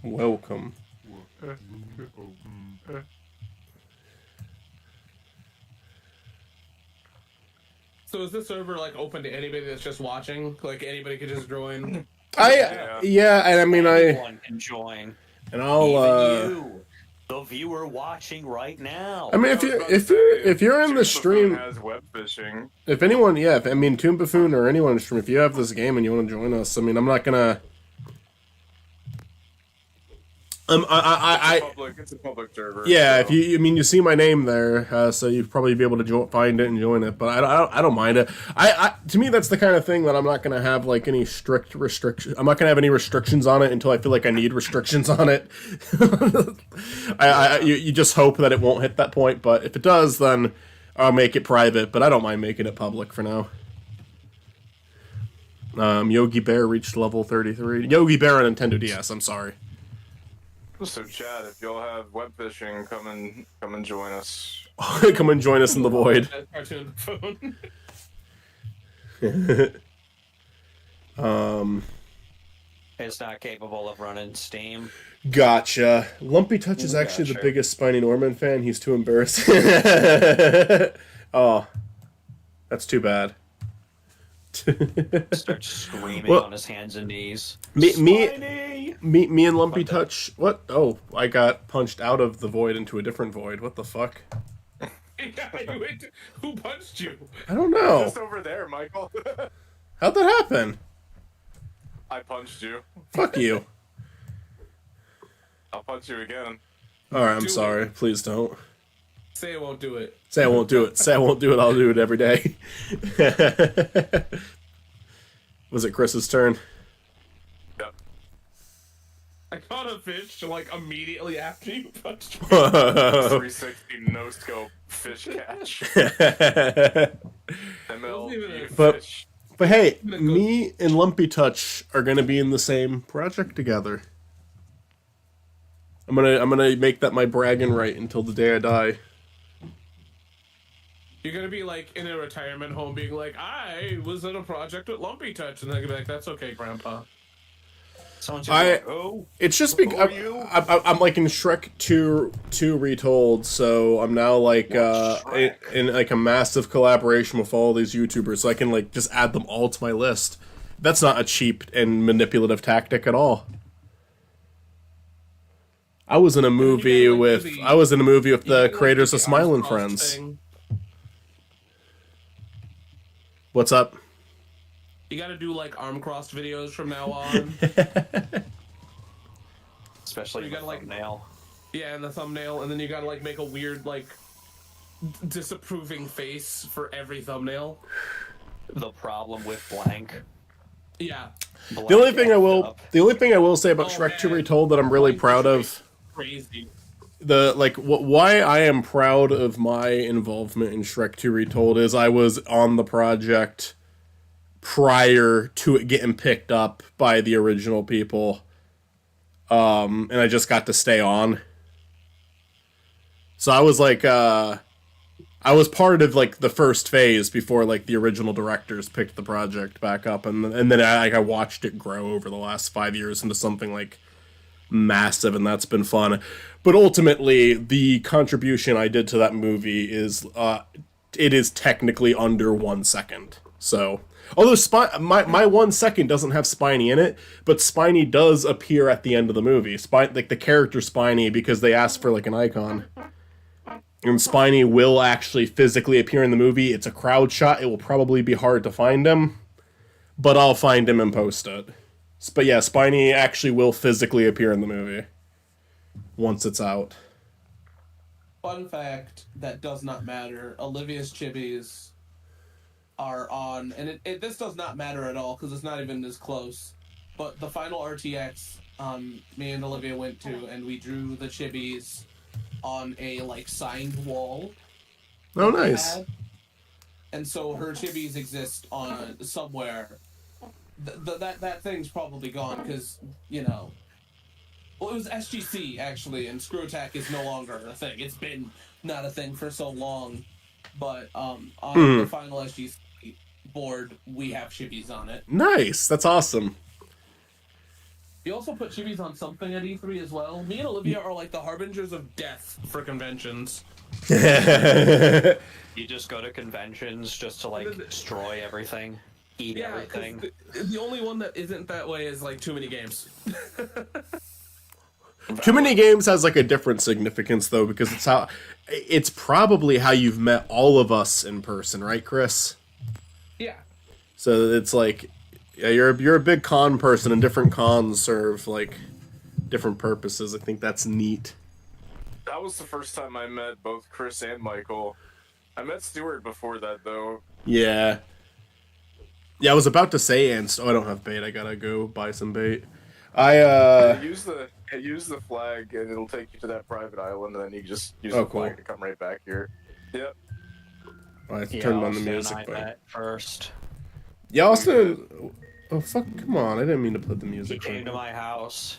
So is this server like open to anybody that's just watching? Like anybody could just join? Yeah, and I mean Anyone can join. and I'll Even you, the viewer watching right now. I mean if you're in the stream, has web fishing. if anyone, yeah, I mean Toon Buffoon or anyone in the stream, if you have this game and you want to join us, I mean I'm not gonna. It's a public server. Yeah, so. if you see my name there, so you'd probably be able to find it and join it. But I don't mind it. To me, that's the kind of thing that I'm not gonna have like any strict restriction. I'm not gonna have any restrictions on it until I feel like I need restrictions on it. You just hope that it won't hit that point. But if it does, then I'll make it private. But I don't mind making it public for now. Yogi Bear reached level 33. Yogi Bear on Nintendo DS. I'm sorry. So Chad, if y'all have web fishing, come and join us. Come and join us in the void. Cartoon phone. It's not capable of running Steam. Gotcha. Lumpy Touch is actually the biggest Spiny Norman fan. He's too embarrassed. Oh, that's too bad. Starts screaming Well, on his hands and knees. Me and Lumpy Touch. What? Oh, I got punched out of the void into a different void. What the fuck? Who punched you? I don't know. Just over there, Michael. How'd that happen? I punched you. Fuck you. I'll punch you again. Alright, I'm Do sorry. Please don't. Say it won't do it. Say I won't do it. Say I won't do it. I'll do it every day. Was it Chris's turn? Yep. I caught a fish like immediately after you punched me. 360 no scope fish catch. MLG But- fish. But hey, me and Lumpy Touch are gonna be in the same project together. I'm gonna make that my bragging right until the day I die. You're gonna be like in a retirement home being like, I was in a project with Lumpy Touch, and they're gonna be like, that's okay, Grandpa. Someone's just I- like, oh, It's just because Who are you? I'm like in Shrek 2 Retold, so I'm now like Shrek? in like a massive collaboration with all these YouTubers, so I can like just add them all to my list. That's not a cheap and manipulative tactic at all. I was in a movie gotta, like, with do the- the You gotta, like, creators do of the Smilin' arms crossed Friends. thing. What's up? You gotta do like arm crossed videos from now on. especially You the gotta, like- thumbnail. Yeah, in the thumbnail, and then you gotta like make a weird like disapproving face for every thumbnail. The problem with blank. Yeah, The only thing I will say about Oh, Shrek 2 man. Retold that I'm really Blank proud is of, crazy. why I am proud of my involvement in Shrek 2 Retold is I was on the project prior to it getting picked up by the original people, and I just got to stay on. So I was like, I was part of like the first phase before like the original directors picked the project back up, and then I watched it grow over the last 5 years into something like massive, and that's been fun. But ultimately, the contribution I did to that movie is it is technically under 1 second. So, although my 1 second doesn't have Spiny in it, but Spiny does appear at the end of the movie. Like the character Spiny, because they asked for like an icon. And Spiny will actually physically appear in the movie. It's a crowd shot. It will probably be hard to find him, but I'll find him and post it. But yeah, Spiny actually will physically appear in the movie once it's out. Fun fact that does not matter: Olivia's chibis are on, and this does not matter at all because it's not even as close. But the final RTX, me and Olivia went to, and we drew the chibis on a like signed wall. Oh, that they nice. had. And so her chibis exist on somewhere. That thing's probably gone because, you know. Well, it was SGC actually, and Screw Attack is no longer a thing. It's been not a thing for so long, but on the final SGC board, we have chibis on it. Nice. That's awesome. You also put chibis on something at E3 as well. Me and Olivia are like the harbingers of death for conventions. You just go to conventions just to like destroy everything, eat Yeah, 'cause everything. the only one that isn't that way is like Too Many Games. Too Many Games has like a different significance though, because it's probably how you've met all of us in person, right, Chris? Yeah. So it's like, yeah, you're a big con person, and different cons serve like different purposes. I think that's neat. That was the first time I met both Chris and Michael. I met Stuart before that, though. Yeah. Yeah, I was about to say, I don't have bait. I gotta go buy some bait. Use the flag, and it'll take you to that private island, and then you just use Oh, the flag cool. to come right back here. Yep. I Yeah, turned on the Austin music. and I But... met first. Yeah, Austin. Oh fuck! Come on! I didn't mean to put the He music. came on. to my house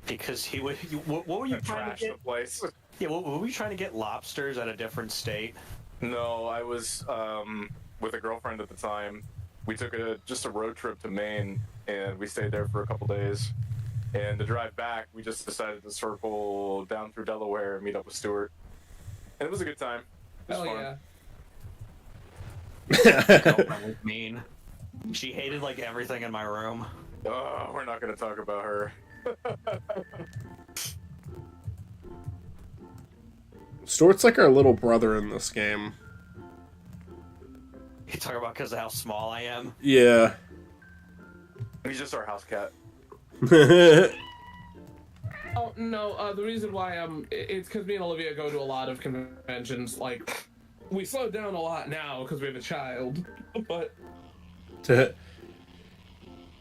because he would. What were you trying Trash to the get? place. Yeah, what were we trying to get lobsters at a different state? No, I was with a girlfriend at the time. We took just a road trip to Maine, and we stayed there for a couple days. And to drive back, we just decided to circle down through Delaware and meet up with Stuart. And it was a good time. It was Hell fun. yeah. Girlfriend was mean. She hated like everything in my room. Oh, we're not going to talk about her. Stuart's like our little brother in this game. You talk about because of how small I am? Yeah. He's just our house cat. Oh no, the reason why it's because me and Olivia go to a lot of conventions. Like, we slowed down a lot now because we have a child, but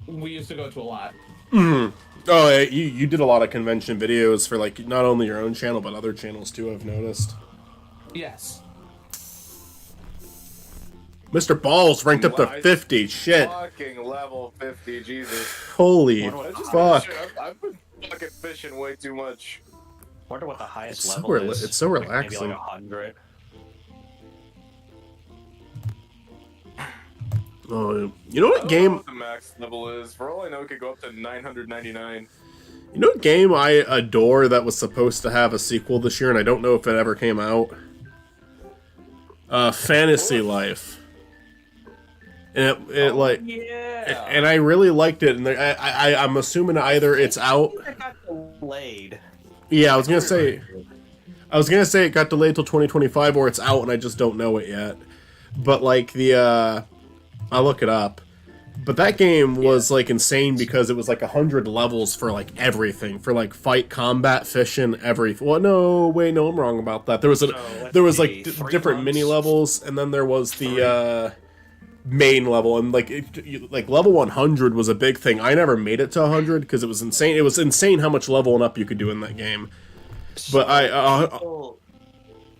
we used to go to a lot. Oh, yeah, you did a lot of convention videos for like not only your own channel but other channels too. I've noticed. Yes. Mr. Balls ranked up to 50. Shit. Fucking level 50, Jesus. Holy fuck. I've been fucking fishing way too much. Wonder what the highest It's level so is. it's so Like, relaxing. maybe like 100. Oh, you know what I don't know game? what the max level is. For all I know, it could go up to 999. You know what game I adore that was supposed to have a sequel this year, and I don't know if it ever came out. Fantasy Life. And it like, Yeah. and I really liked it. And I'm assuming either it's out. It got delayed. Yeah, I was gonna say it got delayed till 2025, or it's out and I just don't know it yet. But like I'll look it up. But that game was like insane because it was like 100 levels for like everything, for like fight, combat, fishing, everything. Well, no, I'm wrong about that. There was like different mini levels, and then there was the main level, and like like level 100 was a big thing. I never made it to 100 because it was insane. It was insane how much leveling up you could do in that game. But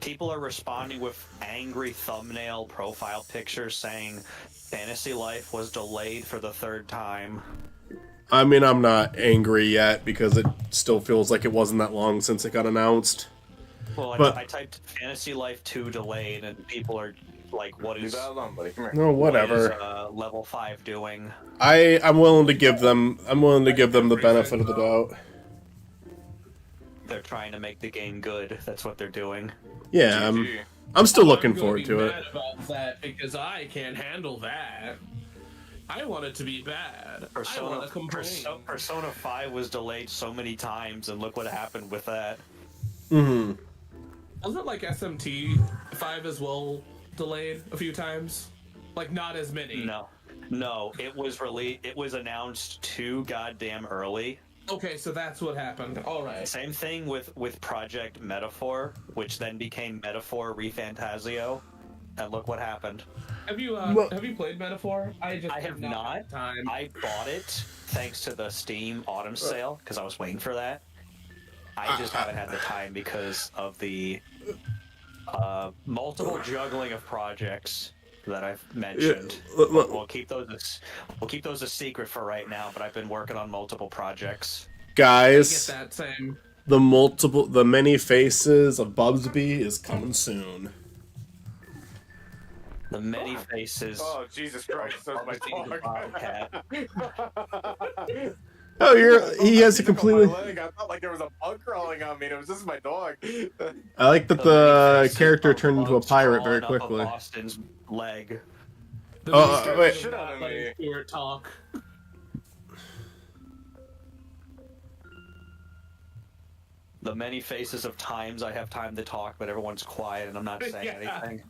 people are responding with angry thumbnail profile pictures saying Fantasy Life was delayed for the 3rd time. I mean, I'm not angry yet because it still feels like it wasn't that long since it got announced. Well, But- I typed Fantasy Life 2 delayed, and people are like, "What Leave is that alone, buddy. Come here. No, whatever. What is, level 5 doing?" I'm willing to give them the benefit of the doubt. They're trying to make the game good. That's what they're doing. Yeah, GG. I'm still looking I'm gonna forward be to it. mad about that because I can't handle that. I want it to be bad. I want to complain. Persona 5 was delayed so many times, and look what happened with that. Mm-hmm. Wasn't like SMT 5 as well delayed a few times? Like not as many. No, it was announced too goddamn early. Okay, so that's what happened. All right. Same thing with Project Metaphor, which then became Metaphor Refantasio, and look what happened. Have you played Metaphor? I have not. had time. I bought it thanks to the Steam Autumn Sale because I was waiting for that. I just haven't had the time because of the multiple juggling of projects that I've mentioned. We'll keep those a secret for right now, but I've been working on multiple projects. Guys, I get that same. the many faces of Bubsby is coming soon. The many faces. Oh, Jesus Christ. That's my dog. Bobcat. Oh, he has a He took on completely. my leg. I felt like there was a bug crawling on me, and it was just my dog. I like that The the many faces character of turned into a bugs pirate very crawling up quickly. Boston's leg. The Oh, research wait. of Shit out not of letting me. Stuart talk. The many faces of times I have time to talk, but everyone's quiet and I'm not saying Yeah. anything.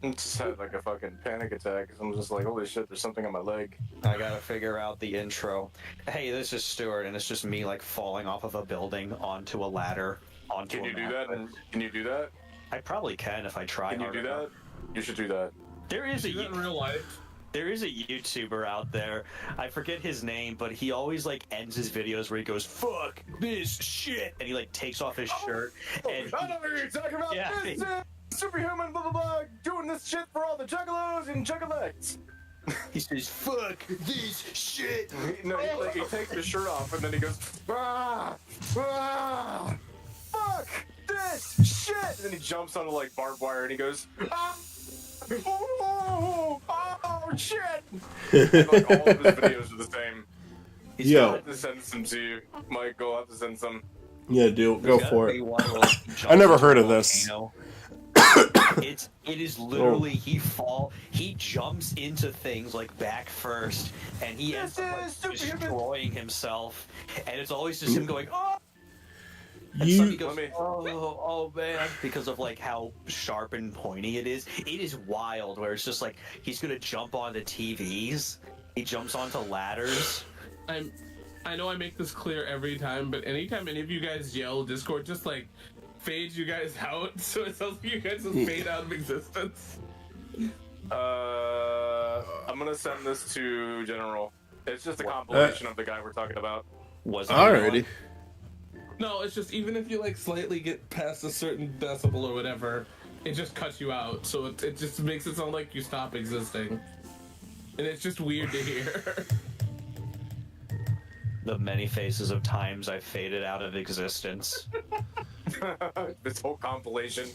I just had like a fucking panic attack. I'm just like, holy shit, there's something on my leg. I gotta figure out the intro. Hey, this is Stuart, and it's just me like falling off of a building onto a ladder onto Can a you do map. that? Can you do that? I probably can if I try. Can you hard do enough. that? You should do that. There is Do that in real life. There is a YouTuber out there. I forget his name, but he always like ends his videos where he goes "fuck this shit" and he like takes off his shirt and I know what you're talking about. Yeah. This is superhuman, blah blah blah, doing this shit for all the juggalos and juggalettes. he says "fuck this shit." He takes his shirt off and then he goes, fuck this shit, and then he jumps onto like barbed wire and he goes, oh shit. And, like all of his videos are the same. Yo. I'll have to send some to you, Mike. I'll have to send some. Yeah, go There's for gotta be it. one where, like, he I never jumps heard into of a this. volcano. It is literally he jumps into things like back first and he ends up like, This is superhuman. destroying himself and it's always just him going oh And You- Sonny goes, Let me- oh man, because of like how sharp and pointy it is. It is wild. Where it's just like he's gonna jump onto TVs. He jumps onto ladders. I know I make this clear every time, but anytime any of you guys yell, Discord just like fades you guys out, so it sounds like you guys just fade out of existence. I'm gonna send this to General. It's just a compilation of the guy we're talking about. Was it Alrighty. No, it's just even if you like slightly get past a certain decibel or whatever, it just cuts you out. So it just makes it sound like you stop existing, and it's just weird to hear. the many faces of times I faded out of existence? This whole compilation.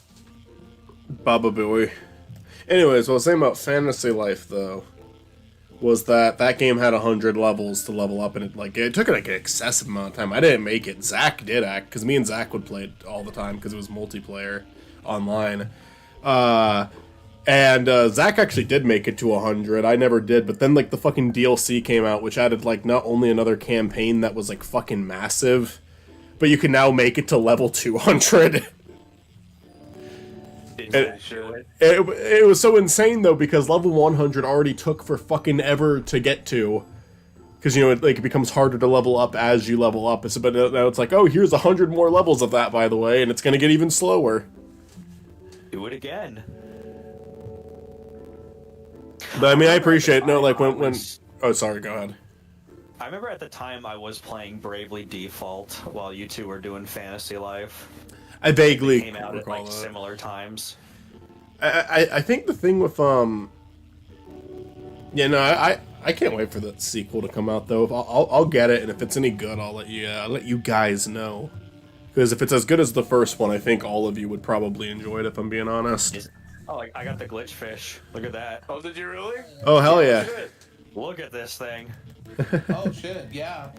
Baba Booey. Anyways, what I was saying about Fantasy Life, though, was that game had 100 levels to level up, and it took like an excessive amount of time. I didn't make it. Zach did, because me and Zach would play it all the time because it was multiplayer online. And Zach actually did make it to 100. I never did, but then like the fucking DLC came out, which added like not only another campaign that was like fucking massive, but you can now make it to level 200. It was so insane though, because level 100 already took for fucking ever to get to, because it becomes harder to level up as you level up. But now it's like, oh, here's 100 more levels of that, by the way, and it's gonna get even slower. Do it again. But I mean, I appreciate when. Oh, sorry. Go ahead. I remember at the time I was playing Bravely Default while you two were doing Fantasy Life. I vaguely Came out at recall like that. similar times. I think the thing with yeah, no, I can't wait for the sequel to come out though. I'll get it, and if it's any good, I'll let you guys know. Because if it's as good as the first one, I think all of you would probably enjoy it. If I'm being honest. Oh, I got the glitch fish. Look at that. Oh, did you really? Oh hell yeah! Shit. Look at this thing. Oh shit, yeah.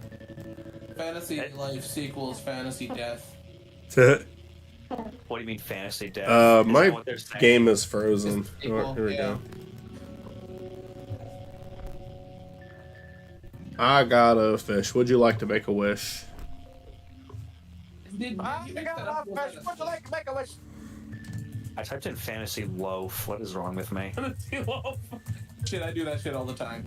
Fantasy Life sequels, Fantasy Death. What do you mean fantasy death? Is that My what they're saying? game is frozen. It's sequel, Oh, here we yeah. go. I got a fish. Would you like to make a wish? Did you make that up? Would you like to make a wish? I typed in fantasy loaf. What is wrong with me? Shit, I do that shit all the time.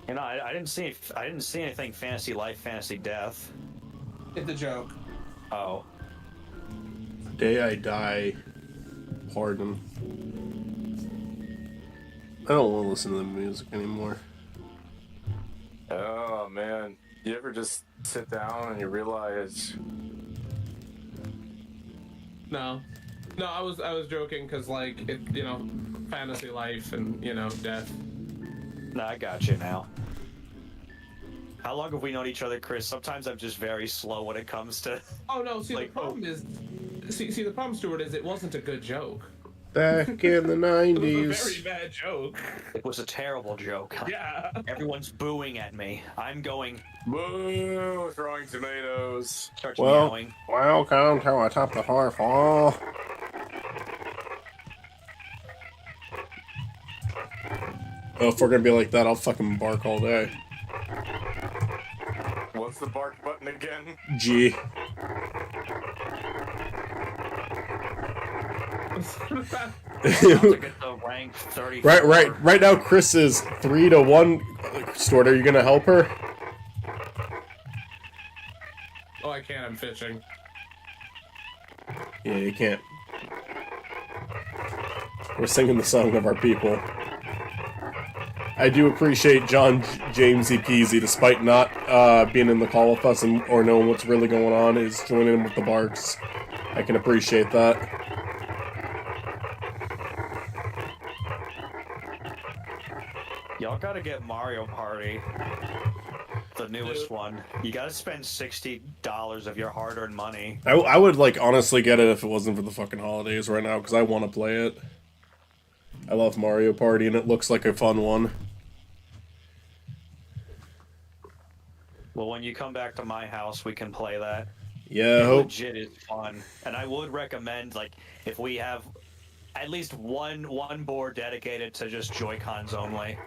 You know, I didn't see anything fantasy life, fantasy death. It's a joke. Oh, Day I die, pardon. I don't want to listen to the music anymore. Oh man, you ever just sit down and you realize? No, I was joking because like it, Fantasy Life and death. no, I got you now. How long have we known each other, Chris? Sometimes I'm just very slow when it comes to. Oh no, see Like, the problem is, the problem, Stuart, is it wasn't a good joke. Back in the It was a 90s. very bad joke. It was a terrible joke. Yeah. Everyone's booing at me. I'm going. Boo! Throwing tomatoes. Starts Well, meowing. welcome to a top of the floor fall. Oh, if we're gonna be like that, I'll fucking bark all day. What's the bark button again? G. Sounds like it's a rank 34. Right now, Chris is 3-1. Stuart, are you gonna help her? Oh, I can't. I'm fishing. Yeah, you can't. We're singing the song of our people. I do appreciate John Jamesy Peasy, despite not being in the call with us or knowing what's really going on, is joining in with the barks. I can appreciate that. Y'all gotta get Mario Party. The newest one. You gotta spend $60 of your hard-earned money. I would honestly get it if it wasn't for the fucking holidays right now, because I want to play it. I love Mario Party, and it looks like a fun one. Well, when you come back to my house, we can play that. Yeah, I It hope. legit is fun, and I would recommend like if we have at least one board dedicated to just Joy-Cons only.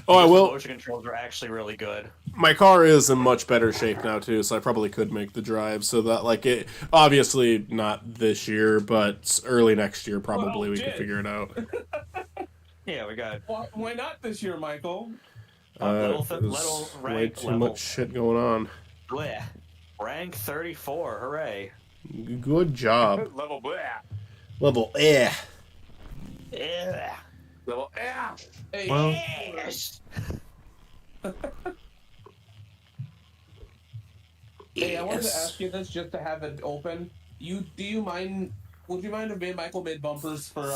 Oh, I Because the will. motion controls are actually really good. My car is in much better shape now too, so I probably could make the drive. So that like it, obviously not this year, but early next year probably we could shit. figure it out. Yeah, we got Why not this year, Michael? little There's way rank too level. much shit going on. Bleh. Rank 34, hooray! Good job. Level blah. Level Yeah. Level yeah. Hey, Well, Yes. hey, I wanted to yes. ask you this just to have it open. Do you mind? Would you mind if me and Michael made bumpers for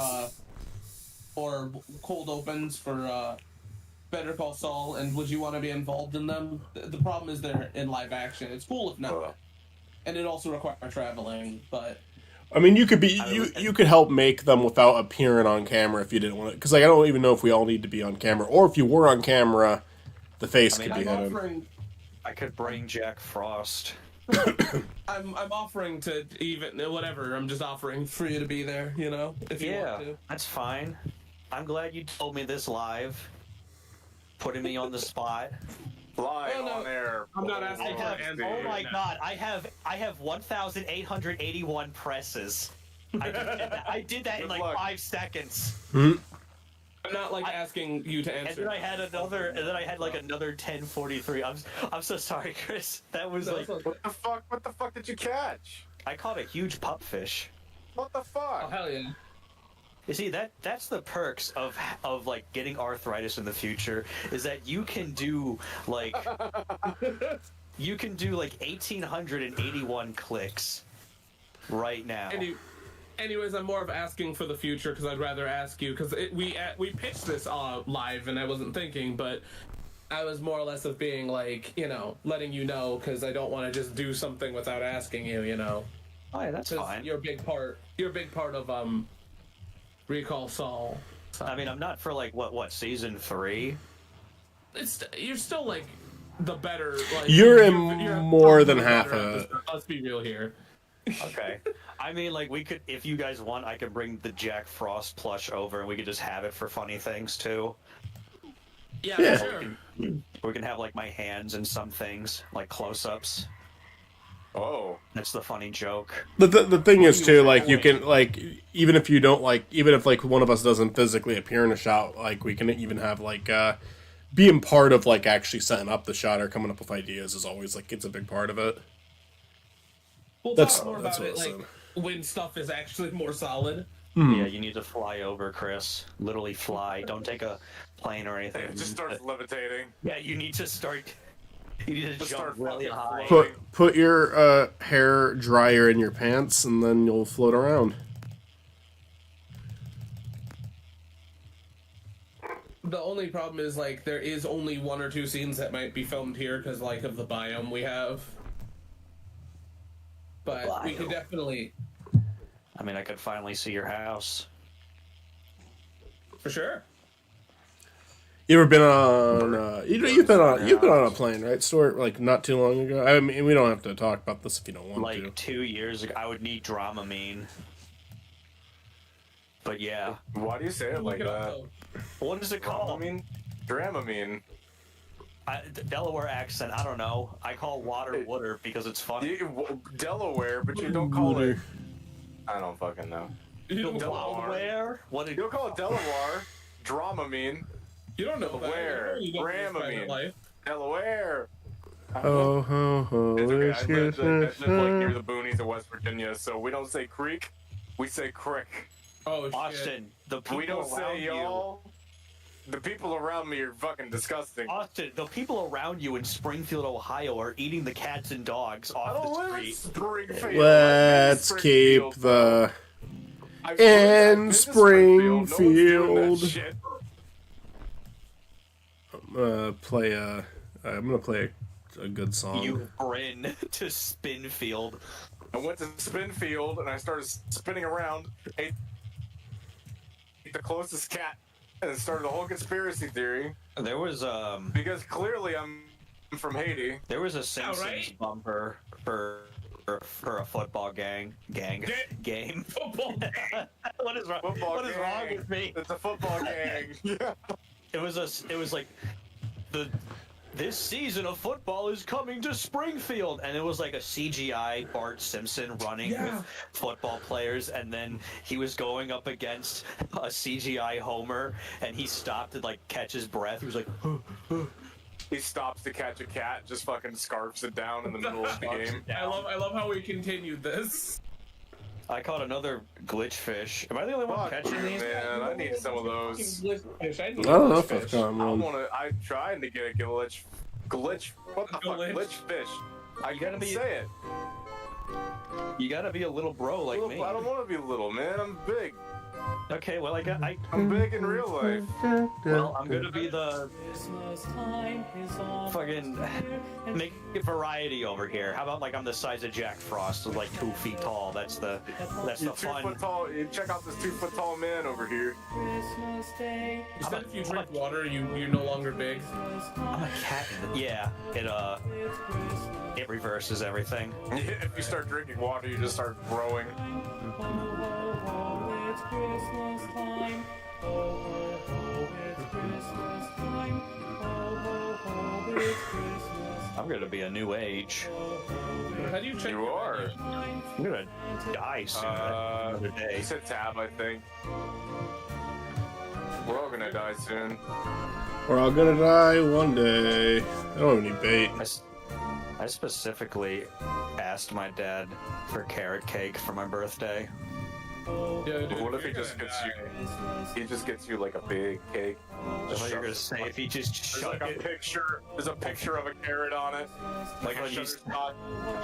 or cold opens for Better Call Saul, and would you want to be involved in them? The problem is they're in live action. It's cool if not, and it also requires traveling. But I mean, you could be you could help make them without appearing on camera if you didn't want it. Because like I don't even know if we all need to be on camera, or if you were on camera, the face could be I'm hidden. offering. I could bring Jack Frost. I'm offering to even whatever. I'm just offering for you to be there. You know, if you want to. That's fine. I'm glad you told me this live. Putting me on the spot. Live Oh, no. on air. I'm not asking I for have, Andy. oh my god, I have 1,881 presses. I did that in Good like luck. 5 seconds. I'm not like asking you to And answer. then I had like another 1043. I'm so sorry, Chris. That was like What the fuck? What the fuck did you catch? I caught a huge pupfish. What the Oh fuck? hell yeah! You see that's the perks of like getting arthritis in the future is that you can do like 1,881 clicks right now. Anyways, I'm more of asking for the future because I'd rather ask you because we pitched this live and I wasn't thinking, but I was more or less of being like letting you know because I don't want to just do something without asking you. Oh, yeah, that's 'Cause fine. You're a big part. You're a big part of Recall Saul. So I mean, I'm not for like what season 3? you're still like the better. Like, You're in you're more than better half at of this. it. Let's be real here. Okay. I mean, like we could, if you guys want, I can bring the Jack Frost plush over, and we could just have it for funny things too. Yeah, Yeah. sure. We can have like my hands in some things, like close-ups. Oh. That's the funny joke. The thing is too, like you can like even if you don't like even if like one of us doesn't physically appear in a shot, like we can even have like being part of like actually setting up the shot or coming up with ideas is always like it's a big part of it. We'll That's- talk more that's about it what I like when stuff is actually more solid. Yeah, you need to fly over, Chris. Literally fly. Don't take a plane or anything. It just starts levitating. Yeah, you need to start. You need to Just jump start really fucking high. floating. Put your hair dryer in your pants and then you'll float around. The only problem is like there is only 1 or 2 scenes that might be filmed here because like of the biome we have. But we could Biome. definitely, I mean, I could finally see your house. for sure. You ever been on? You've been on a plane, right? Stuart, like not too long ago. I mean, we don't have to talk about this if you don't want Like to. 2 years ago, I would need Dramamine. But yeah, Why do you say it like Look it up, that? though. what is it called? Dramamine. Delaware accent. I don't know. I call water water because it's funny. Delaware, but you don't call it. I don't fucking know. You don't, Delaware? What did You don't call it Delaware. Dramamine. you don't know that. Where? You don't live private Dramamine. life. Delaware. Oh ho ho! It's okay. let's I get live like near this- the boonies of West Virginia, so we don't say creek, we say crick. Oh shit. Austin, the people We don't around say you. y'all. The people around me are fucking disgusting. Austin, the people around you in Springfield, Ohio, are eating the cats and dogs I off don't the live in street. Springfield. Let's I've been to keep Springfield, the I've been to Springfield. No one's doing that Springfield. shit. play a. I'm gonna play a good song. You grin to Spinfield. I went to Spinfield and I started spinning around, ate the closest cat, and started a whole conspiracy theory There was because clearly I'm from Haiti. a Simpsons right? bumper for for a football game. Football gang. What is wrong? Football What is wrong gang. with me? It's a football gang. Yeah. It was like this season of football is coming to Springfield, and it was like a CGI Bart Simpson running with football players, and then he was going up against a CGI Homer, and he stopped to like catch his breath. He was like, He stops to catch a cat, just fucking scarfs it down in the middle of the game. I love how we continued this. I caught another glitch fish. Am I the only one Fuck, catching these? man, I need some of those. I I don't know if that's fish. going on. I'm trying to get a glitch. What the fuck? Glitch? Glitch fish. I gotta can't be- say it. You gotta be a little bro like me. I don't want to be little, man. I'm big. Okay, well I'm big in real life. well, I'm gonna be the fucking make it variety over here. How about like I'm the size of Jack Frost, so like 2 feet tall. That's the You're 2 fun. foot tall. You check out this 2 foot tall man over here. You said if you drink water, you're no longer big. I'm a cat. Yeah, it reverses everything. If you start drinking water, you just start growing. It's Christmas time. It's Christmas time. It's Christmas. I'm gonna be a new age. How do you check? You your are. menu? I'm gonna die soon. Another day. It's a tab, I think. We're all gonna die soon. We're all gonna die one day. I don't have any bait. I specifically asked my dad for carrot cake for my birthday. Yeah, dude, What if he you're just gonna gets die. you? He just gets you like a big cake. I thought you were gonna say if he just There's shoved like a it. picture. There's a picture of a carrot on it, like a thought you- Shutterstock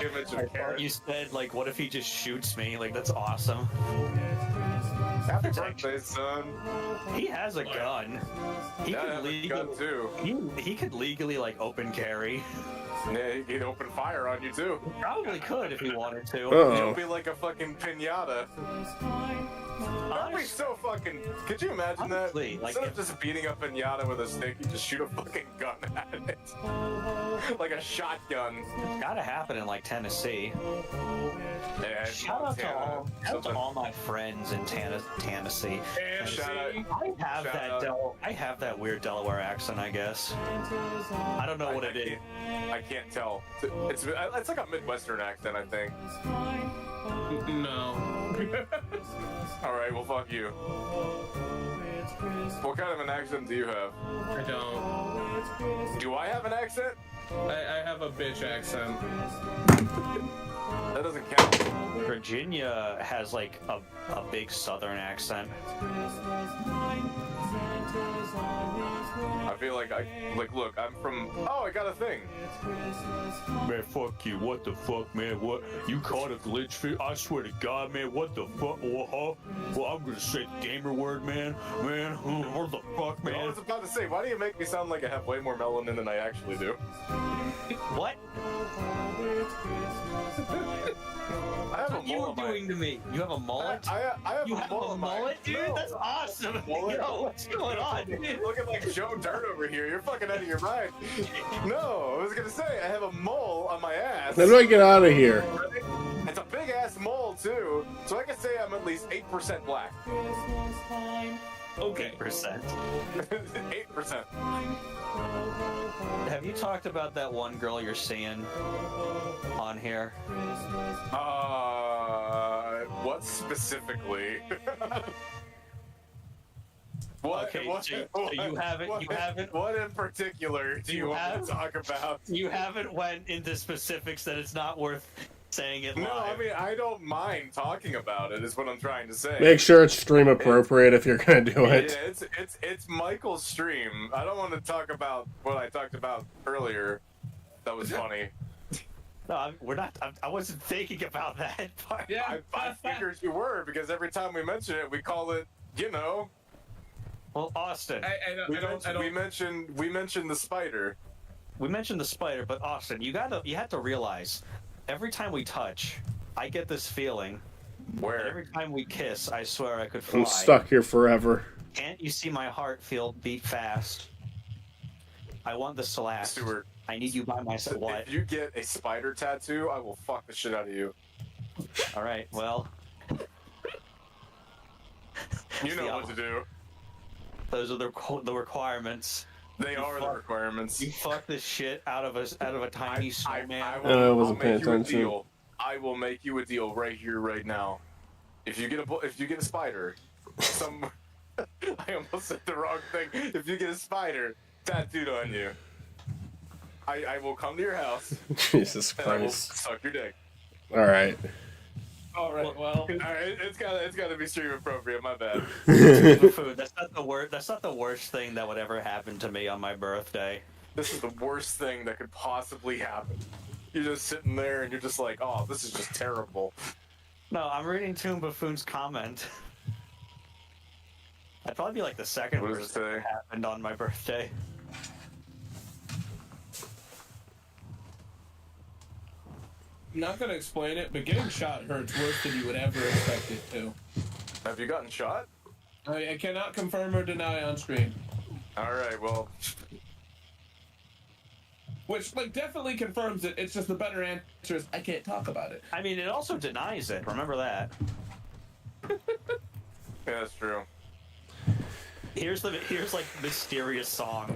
image I of thought carrot. you said like, what if he just shoots me? Like that's awesome. Happy birthday, son. He has a gun. He Yeah, I could have a legally. gun too. He could legally like open carry. Yeah, he'd open fire on you too. Probably could if he wanted to. Oh. It'll be like a fucking pinata. That'd be so fucking. Could you imagine that? Honestly, like, Instead of if- just beating a pinata with a stick, you just shoot a fucking gun at it, like a shotgun. It's gotta happen in like Tennessee. Yeah, it's Shout out to Montana. Something- all my friends in Tennessee. And Shout out- see, I have that weird Delaware accent, I guess. I don't know what it is. I can't tell. It's like a Midwestern accent, I think. no. All right, well, fuck you. What kind of an accent do you have? I don't. Do I have an accent? I have a bitch accent. That doesn't count. Virginia has like a big southern accent. I feel like look, I'm from. Oh, I got a thing. Man, fuck you. What the fuck, man? What? You caught a glitch fish? I swear to God, man. What the fuck? Well, I'm gonna say the gamer word, man. Man, what the fuck, I man? was about to say, why do you make me sound like I have way more melanin than I actually do? What? I have a What you mole on my. doing to me? You have a mullet? I have You a have mole a on my- mullet, dude? No. That's awesome. Mullet? Yo, what's going on, dude? Looking like Joe Dirt over here. You're fucking out of your mind. No, I was gonna say I have a mole on my ass. How do I get out of here? It's a big ass mole too, so I can say I'm at least 8% black. Okay. 8%. 8%. Have you talked about that one girl you're seeing on here? What specifically? What? Okay, what, so you haven't- What, you haven't- What in particular do you want to talk about? You haven't went into specifics that it's not worth saying it No, live. I mean I don't mind talking about it. Is what I'm trying to say. Make sure it's stream appropriate if you're gonna do Yeah, it. it's Michael's stream. I don't want to talk about what I talked about earlier. That was funny. No, we're not. I wasn't thinking about that part. Yeah. I figured you were because every time we mention it, we call it. You know, Well, Austin, we mentioned the spider. we mentioned the spider, but Austin, you have to realize, every time we touch, I get this feeling. And Where? every time we kiss, I swear I could fly. I'm stuck here forever. Can't you see my heart beat fast? I want the Celeste. Stuart, I need you by my side. What? if you get a spider tattoo, I will fuck the shit out of you. All right. Well, You know what to do. those are the requirements. They are the requirements. You fuck the shit out of a tiny snowman. I I'll wasn't paying make you a attention. deal. I will make you a deal right here, right now. If you get a spider, I almost said the wrong thing. If you get a spider tattooed on you, I will come to your house Jesus and I will Christ. suck your dick. All right. All right, well, All right, it's gotta be stream appropriate. My bad. Food. That's not the worst. That's not the worst thing that would ever happen to me on my birthday. This is the worst thing that could possibly happen. You're just sitting there and you're just like, oh, this is just terrible. No, I'm reading Toon Buffoon's comment. I'd probably be like the second What does worst it thing say? that happened on my birthday. I'm not gonna explain it, but getting shot hurts worse than you would ever expect it to. Have you gotten shot? I cannot confirm or deny on screen. All right, well, Which, like, definitely confirms it. It's just the better answer is I can't talk about it. I mean, it also denies it. Remember that. yeah, that's true. Here's like mysterious song.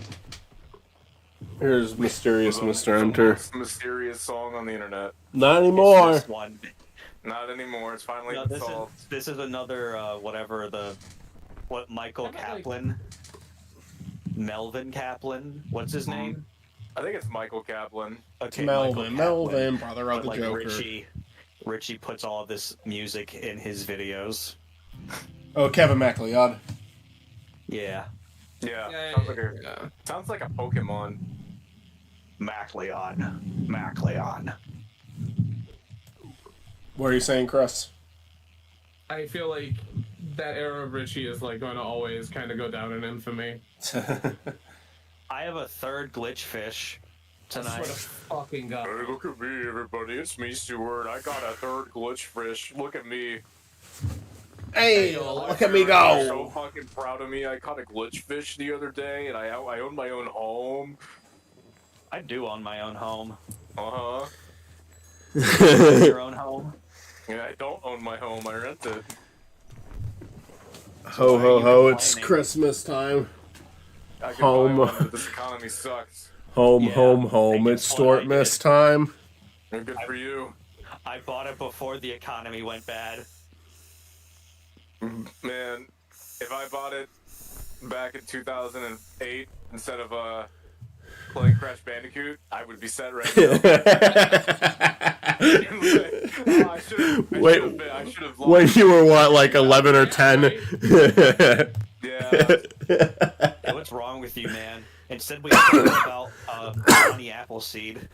Here's mysterious Mr. The Enter. most mysterious song on the internet. Not It's anymore. this one. Not anymore. It's finally No, been solved. this is another Michael How about, like- Kaplan, Melvin Kaplan. What's his name? I think it's Michael Kaplan. Okay, Melvin, Michael Kaplan. brother of But the like Joker. Richie puts all of this music in his videos. Oh, Kevin MacLeod. Yeah, Yeah, Yeah. sounds like a Pokemon. Macleon. What are you saying, Chris? I feel like that era of Richie is, like, going to always kind of go down in infamy. I have a third glitch fish I swear tonight. to fucking God. Hey, look at me, everybody. It's me, Stuart. I got a third glitch fish. Look at me. Hey, yo, look at me I'm so go. fucking proud of me. I caught a glitch fish the other day, and I own my own home. I do own my own home. Uh-huh. Your own home. Yeah, I don't own my home. I rent it. Ho, why ho, are you ho, it's complaining? Christmas time. I can Home. buy one, but this economy sucks. Home, Yeah, home, home. that's It's what I Stortmas did. time. And good for you. I bought it before the economy went bad. Man, if I bought it back in 2008 instead of playing Crash Bandicoot, I would be set right now. I should have When you were what, like 11 or 10? Yeah. Hey, what's wrong with you, man? Instead, we talk about Johnny Appleseed.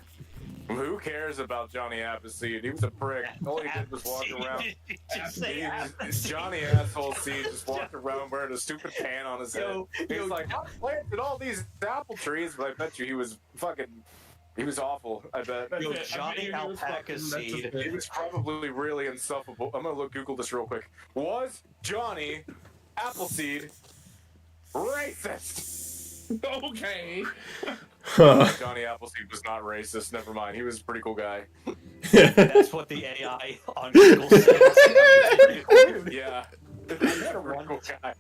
Who cares about Johnny Appleseed? He was a prick. All he did was walk around. Just say Appleseed. Johnny Asshole Seed just walked around wearing a stupid pan on his head. Yo, He was yo. like, I planted all these apple trees, but I bet you he was awful, I bet. Yo, That's it. Johnny I bet you he was Alpaca fucking- that's Seed. just it. He was probably really insufferable. I'm gonna Google this real quick. Was Johnny Appleseed racist? Okay. Johnny Appleseed was not racist. Never mind. He was a pretty cool guy. That's what the AI on Google says. Yeah. He's a pretty cool guy.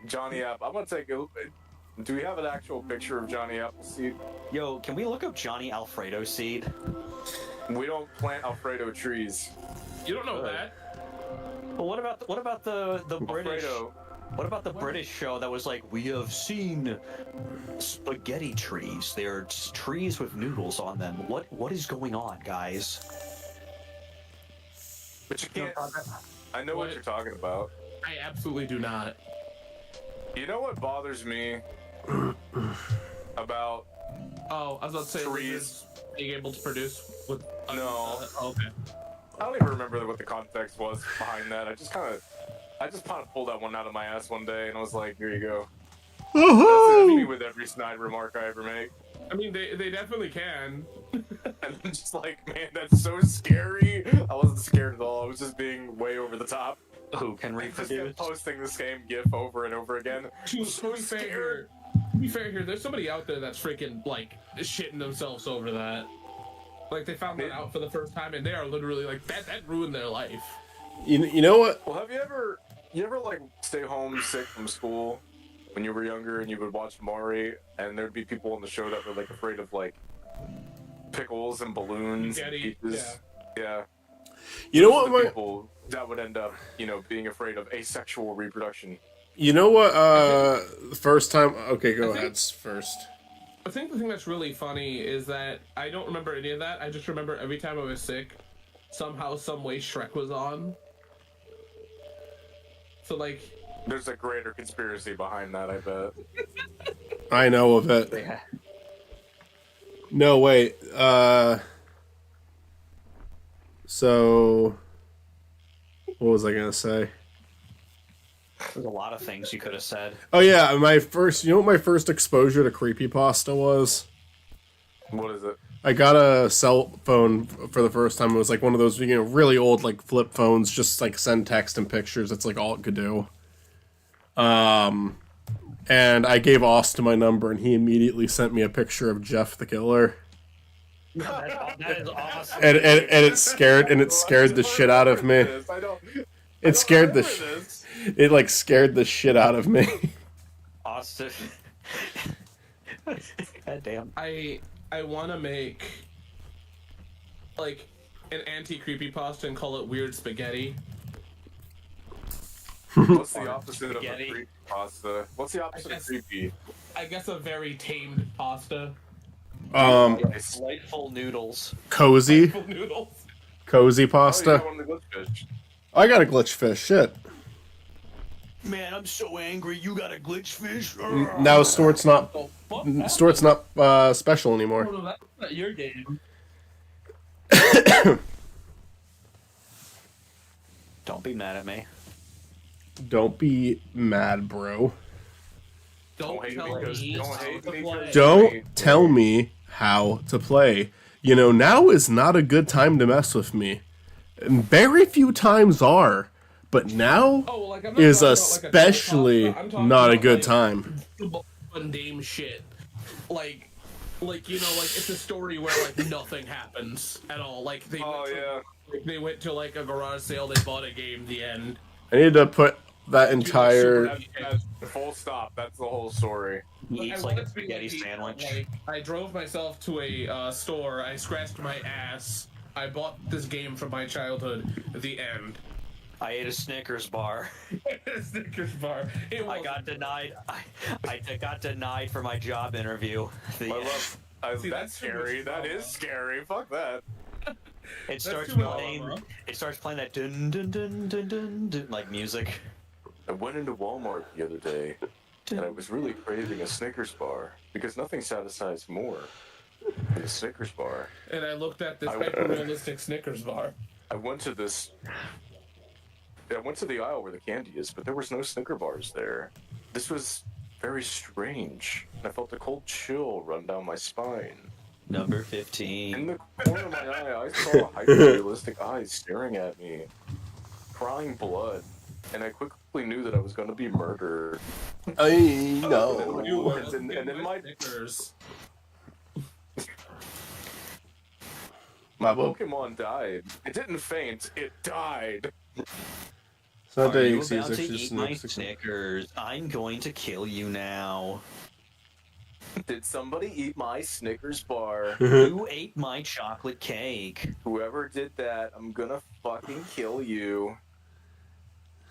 Johnny Apple. I'm gonna take a. Do we have an actual picture of Johnny Appleseed? Yo, can we look up Johnny Alfredo Seed? We don't plant Alfredo trees. You don't know that. But what about the British? Alfredo. What about the British show that was like, we have seen spaghetti trees? They're trees with noodles on them. What is going on, guys? But you can't. I know what What? you're talking about. I absolutely do not. You know what bothers me about Oh, I was about to say Trees. lizards being able to produce with. No. Okay. I don't even remember what the context was behind that. I just kind of pulled that one out of my ass one day, and I was like, "Here you go." That's me with every snide remark I ever make, I mean, they definitely can. and I'm just like, "Man, that's so scary." I wasn't scared at all. I was just being way over the top. Who can I just reproduce? kept posting the same GIF over and over again. To be fair, To be fair here, there's somebody out there that's freaking like shitting themselves over that. Like they found that out for the first time, and they are literally like that ruined their life. You know what? Well, have you ever like stay home sick from school when you were younger and you would watch Maury and there'd be people on the show that were like afraid of like pickles and balloons and peaches? Yeah. You know Those are what? the people that would end up, being afraid of asexual reproduction. You know what? The first time. Okay, go ahead first. I think the thing that's really funny is that I don't remember any of that. I just remember every time I was sick, somehow, some way, Shrek was on. So like, there's a greater conspiracy behind that, I bet. I know of it. Yeah. No, wait. So, what was I gonna say? There's a lot of things you could have said. Oh yeah, you know what my first exposure to creepypasta was? What is it? I got a cell phone for the first time. It was like one of those, really old like flip phones, just like send text and pictures. That's like all it could do. And I gave Austin my number, and he immediately sent me a picture of Jeff the Killer. That is awesome. And it scared the shit out of me. It scared the shit out of me. Austin. God damn. I want to make like an anti-creepypasta and call it Weird Spaghetti. What's the opposite of a Spaghetti. creepy pasta? What's the opposite of creepy? I guess a very tamed pasta. Delightful noodles. Cozy Noodles. Oh, you pasta. got one of the glitch. I got a glitch fish. Shit. Man, I'm so angry. You got a glitch fish. Now Stort's not Oh, fuck special anymore. no, that's not your game. Don't be mad at me. Don't be mad, bro. Don't hate tell me, me don't how hate to me, play. Don't tell me how to play. Now is not a good time to mess with me. And very few times are, but now Oh, well, like, I'm not is talking about, like, a especially pasta. I'm talking not a about, good like, time. mundane shit. Like it's a story where like nothing happens at all. Like they they went to like a garage sale, they bought a game, the end. I need to put that entire. That's full stop. That's the whole story. He I eats like want a it to be spaghetti like, sandwich. Like, I drove myself to a store, I scratched my ass, I bought this game from my childhood, the end. I ate a Snickers bar. Snickers bar. I got denied. I got denied for my job interview. I love. See, that's that's too much scary. That drama. is scary. Fuck that. It starts too much playing. drama. It starts playing that dun dun dun dun dun, dun like music. I went into Walmart the other day, and I was really craving a Snickers bar because nothing satisfies more than a Snickers bar. And I looked at this hyper-realistic Snickers bar. I went to the aisle where the candy is, but there was no Snicker bars there. This was very strange. I felt a cold chill run down my spine. Number In 15. the corner of my eye, I saw hyper-realistic eyes staring at me, crying blood, and I quickly knew that I was going to be murdered. I You know. were And then my Snickers. my Pokemon died. It didn't faint. It died. It's not Are you easy, about it's to just eat my Snickers. Snickers? I'm going to kill you now. Did somebody eat my Snickers bar? You ate my chocolate cake. Whoever did that, I'm gonna fucking kill you.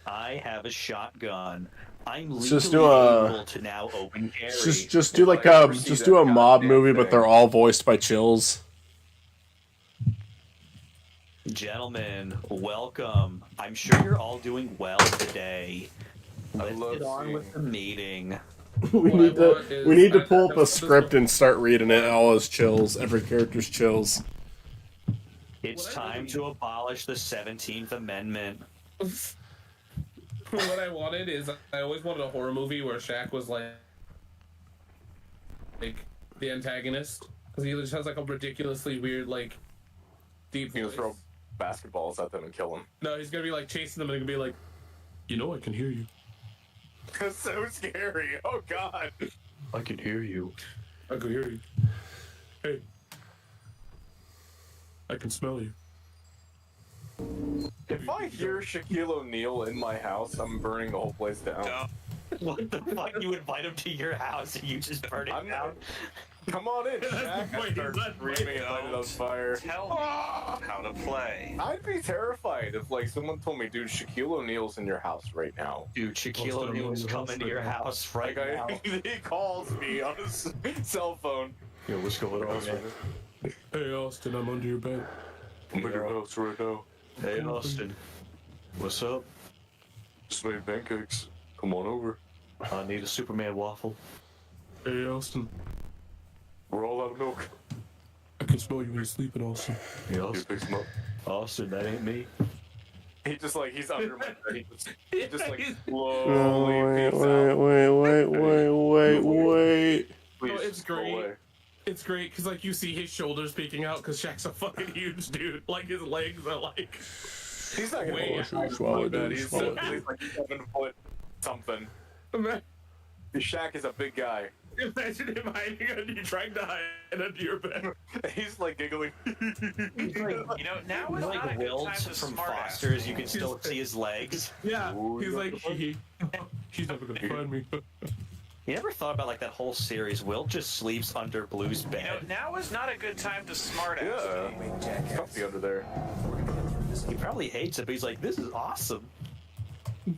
I have a shotgun. I'm legally Just do a- able to now open carry. Just do like If I ever see just that do a mob goddamn movie, but thing. they're all voiced by Chills. Gentlemen, welcome. I'm sure you're all doing well today. Let's love get on seeing- with the meeting. we What I need want to is- we need to I- pull up a this- script and start reading it all as Chills. Every character's Chills. It's What I time really- to abolish the 17th Amendment. What I wanted is I always wanted a horror movie where Shaq was like the antagonist because he just has like a ridiculously weird like deep You voice. throw basketballs at them and kill them. No, he's gonna be like chasing them and gonna be like, I can hear you. That's so scary. Oh god. I can hear you. I can hear you. Hey. I can smell you. If I hear Shaquille O'Neal in my house, I'm burning the whole place down. What the fuck? You invite him to your house and you just burn it down? Come on in, Shaq. I start screaming and light it on fire. Tell me how to play. I'd be terrified if like someone told me, dude, Shaquille O'Neal's in your house right now. Dude, Shaquille O'Neal's coming to your house right now. He calls me on his cell phone. Yo, what's going on, man? Hey, Austin, I'm under your bed. I'm under your house right now. Hey, Austin. What's up? Just made pancakes. Come on over. I need a Superman waffle. Hey, Austin. We're all out of milk. I can smell you when you're sleeping, Austin. Hey, You Austin. pick some up. Austin, that ain't me. He just like, he's under my bed. He just like Oh, slowly peeks out. wait. Please, No, it's just go great. away. It's great because like you see his shoulders peeking out because Shaq's a fucking huge dude. Like his legs are like. He's not gonna Way go out. Swallow, my bed. dude, He's swallow. he's like 7 foot something. Shaq is a big guy. Imagine him hiding under you, trying to hide under your bed. He's like giggling. You know, now is not a Like good Wilt time to from smart ass. Foster's, you can still see his legs. Yeah, Ooh, he's you like, got he's never gonna find me. You ever thought about like that whole series? Wilt just sleeps under Blue's You know, bed. now is not a good time to smart ass. Yeah. Comfy under there. He probably hates it, but he's like, this is awesome.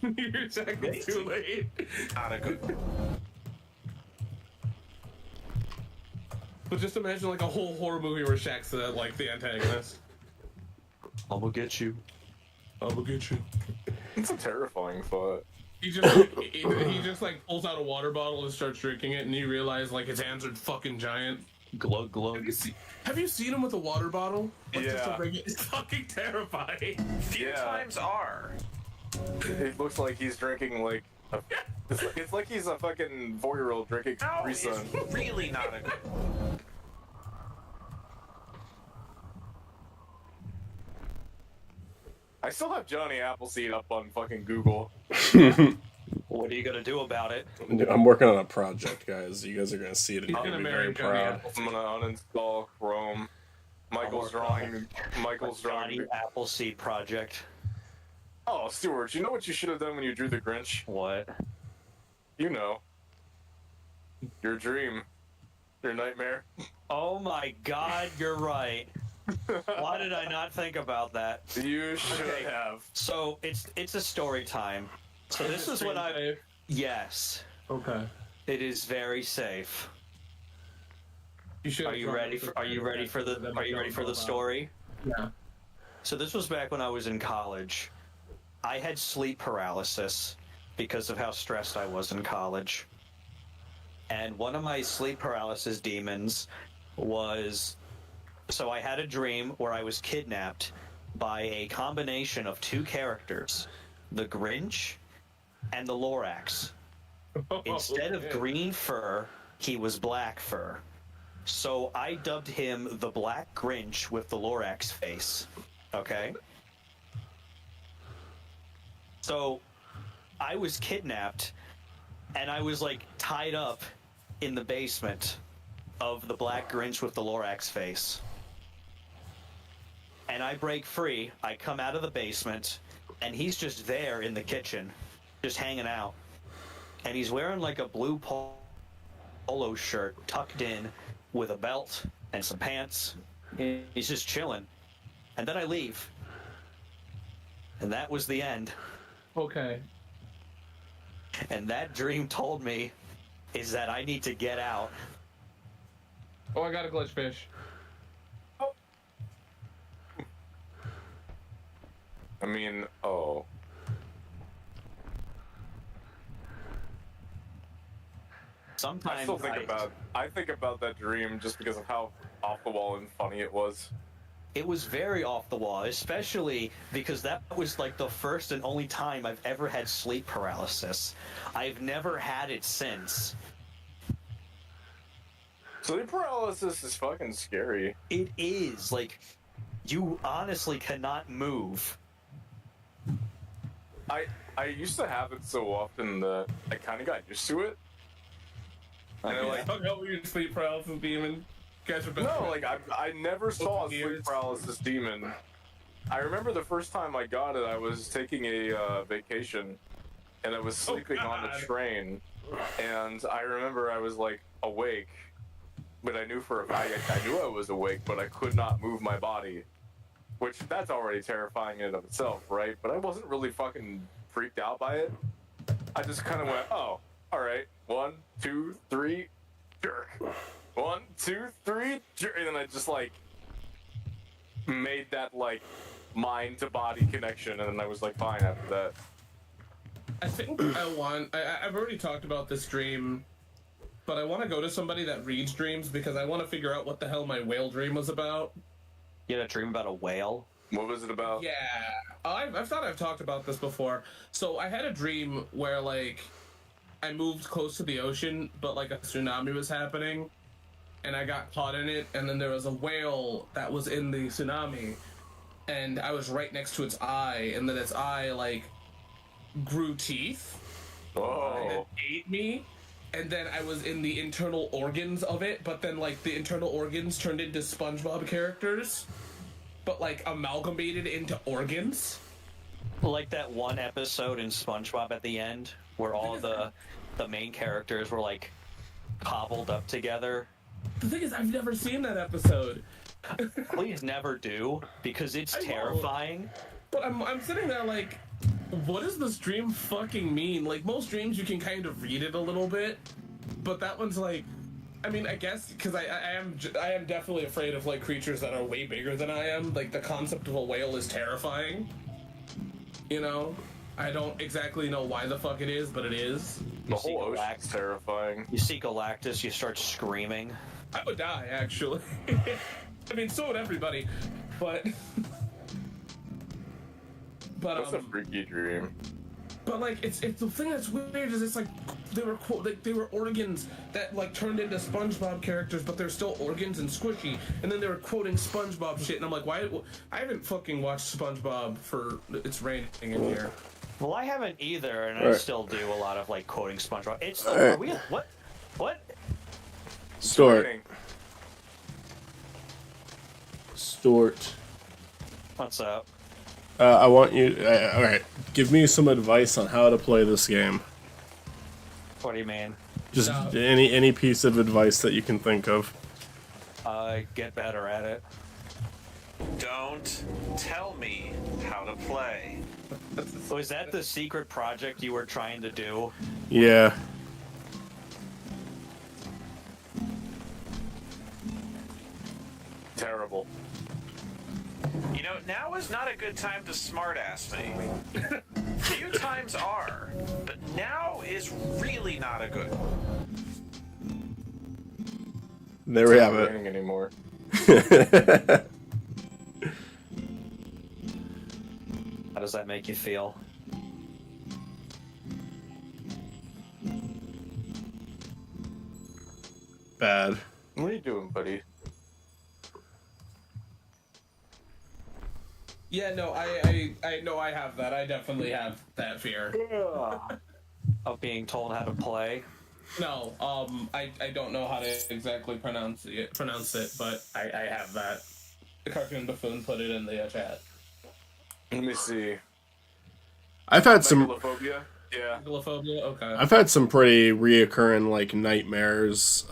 You're exactly too late. Not a good. But just imagine like a whole horror movie where Shaq's like the antagonist. I'm gonna get you. I'm gonna get you. It's a terrifying thought. He just like pulls out a water bottle and starts drinking it, and you realize like his hands are fucking giant. Glug glug. Have you seen him with a water bottle? Like, just a Yeah. regular- it's fucking terrifying. Few Yeah. times are. It looks like he's drinking like a, it's like he's a fucking 4-year-old drinking No, Capri it's Sun. really not a good. I still have Johnny Appleseed up on fucking Google. What are you gonna do about it? I'm working on a project, guys. You guys are gonna see it and He's you're gonna gonna be marry very Johnny proud. Appleseed. I'm gonna uninstall Chrome. Michael's drawing. Michael's Johnny drawing. Appleseed project. Oh, Stuart, you know what you should have done when you drew the Grinch? What? You know. Your dream. Your nightmare. Oh my God, you're right. Why did I not think about that? You should Okay. have. So it's a story time. So this is what I. Yes, Okay. it is very safe. You should. Are you ready for? Are you ready for the? Are you ready for the story? Yeah. So this was back when I was in college. I had sleep paralysis because of how stressed I was in college. And one of my sleep paralysis demons was, so I had a dream where I was kidnapped by a combination of 2 characters, the Grinch and the Lorax. Instead of Okay. green fur, he was black fur. So I dubbed him the Black Grinch with the Lorax face. Okay? So I was kidnapped and I was like tied up in the basement of the Black Grinch with the Lorax face. And I break free, I come out of the basement, and he's just there in the kitchen, just hanging out. And he's wearing like a blue polo shirt tucked in with a belt and some pants. He's just chilling. And then I leave. And that was the end. Okay. And that dream told me is that I need to get out. Oh, I got a glitch fish. I mean, oh. Sometimes I think about that dream just because of how off the wall and funny it was. It was very off the wall, especially because that was like the first and only time I've ever had sleep paralysis. I've never had it since. Sleep paralysis is fucking scary. It is like you honestly cannot move. I used to have it so often that I kind of got used to it. And they're like, Fuck out with your sleep paralysis demon. You guys are best no, friends. like I never saw a sleep years. paralysis demon. I remember the first time I got it, I was taking a vacation, and I was sleeping on God. the train, and I remember I was like awake, but I knew I knew I was awake, but I could not move my body, which that's already terrifying in and of itself, right? But I wasn't really fucking freaked out by it. I just kind of went, oh, all right, 1, 2, 3, jerk. 1, 2, 3, jerk, and then I just like made that like mind to body connection, and then I was like fine after that. I think I've already talked about this dream, but I want to go to somebody that reads dreams because I want to figure out what the hell my whale dream was about. You had a dream about a whale? What was it about? Yeah, I've thought I've talked about this before. So I had a dream where like I moved close to the ocean, but like a tsunami was happening, and I got caught in it, and then there was a whale that was in the tsunami, and I was right next to its eye, and then its eye like grew teeth and Oh, then ate me, and then I was in the internal organs of it, but then like the internal organs turned into SpongeBob characters, but like amalgamated into organs. Like that one episode in SpongeBob at the end where all the main characters were like cobbled up together. The thing is, I've never seen that episode. Please never do, because it's I won't. terrifying. But I'm sitting there like, what does this dream fucking mean? Like, most dreams you can kind of read it a little bit, but that one's like, I mean, I guess, because I am definitely afraid of, like, creatures that are way bigger than I am. Like, the concept of a whale is terrifying. You know? I don't exactly know why the fuck it is, but it is. the see whole ocean's Galactus. terrifying. You see Galactus, you start screaming. I would die, actually. I mean, so would everybody, but... But, That's a freaky dream. But like, it's the thing that's weird is it's like they were organs that like turned into SpongeBob characters, but they're still organs and squishy. And then they were quoting SpongeBob shit, and I'm like, why? I haven't fucking watched SpongeBob for it's raining in here. Well, I haven't either, and I Alright. still do a lot of like quoting SpongeBob. It's the Alright. are we what? Stuart. Raining. Stuart. What's up? I want you. All right, give me some advice on how to play this game. What do you mean? Just No. any piece of advice that you can think of. Get better at it. Don't tell me how to play. Was that the secret project you were trying to do? Yeah. Terrible. You know, now is not a good time to smartass me. Few times are, but now is really not a good one. There we It's have not it. raining anymore. How does that make you feel? Bad. What are you doing, buddy? Yeah, no, I know I have that. I definitely have that fear. Of being told how to play? No, I don't know how to exactly pronounce it, but I have that. The cartoon buffoon put it in the chat. Let me see. I've had some. Megalophobia? Yeah. Megalophobia? Okay. I've had some pretty reoccurring like nightmares.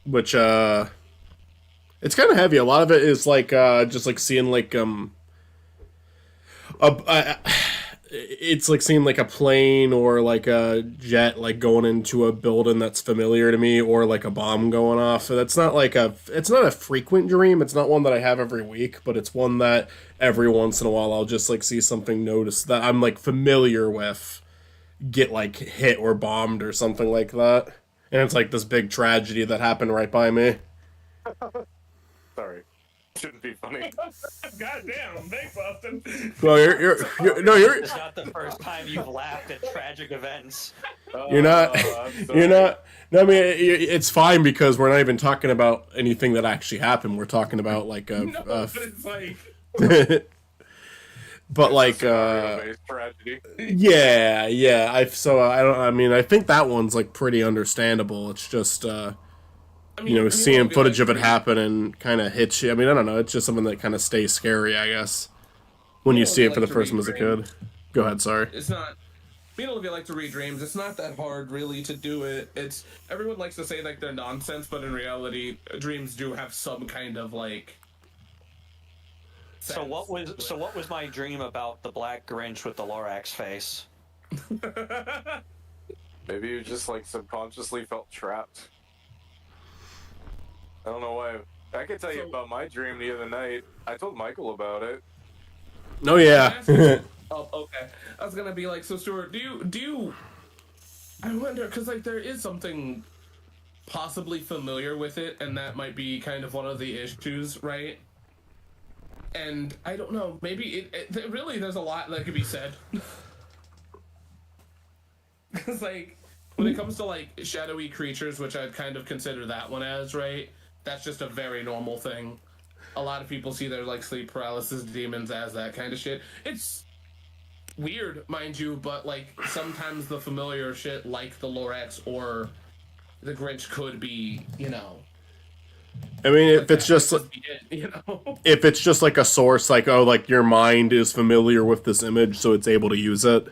Which it's kind of heavy. A lot of it is like just like seeing like it's like seeing like a plane or like a jet like going into a building that's familiar to me, or like a bomb going off. So that's not like it's not a frequent dream. It's not one that I have every week, but it's one that every once in a while I'll just like see something notice that I'm like familiar with get like hit or bombed or something like that. And it's like this big tragedy that happened right by me. Sorry. Shouldn't be funny. Goddamn, thanks, Austin. Well, you're It's not the first time you've laughed at tragic events. You're not. I'm sorry. You're not. No, I mean it's fine because we're not even talking about anything that actually happened. We're talking about like No, but it's like, But like, Scenario-based tragedy. yeah. I think that one's like pretty understandable. It's just seeing footage of it happen and kind of hits you. I mean, I don't know. It's just something that kind of stays scary, I guess, when you see it for the first time as a kid. Go ahead, sorry. It's not. Me and Olivia like to read dreams. It's not that hard, really, to do it. It's everyone likes to say like they're nonsense, but in reality, dreams do have some kind of like. So what was my dream about the Black Grinch with the Lorax face? Maybe you just like subconsciously felt trapped. I don't know why. I could tell you about my dream the other night. I told Michael about it. Oh yeah. Oh, okay. I was gonna be like, so Stuart, do you? I wonder, because like there is something possibly familiar with it, and that might be kind of one of the issues, right? And I don't know. Maybe really there's a lot that could be said. Because like when it comes to like shadowy creatures, which I'd kind of consider that one as, right? That's just a very normal thing. A lot of people see their like sleep paralysis demons as that kind of shit. It's weird, mind you, but like sometimes the familiar shit like the Lorax or the Grinch could be, I mean, if it's just if it's just like a source, like like your mind is familiar with this image, so it's able to use it.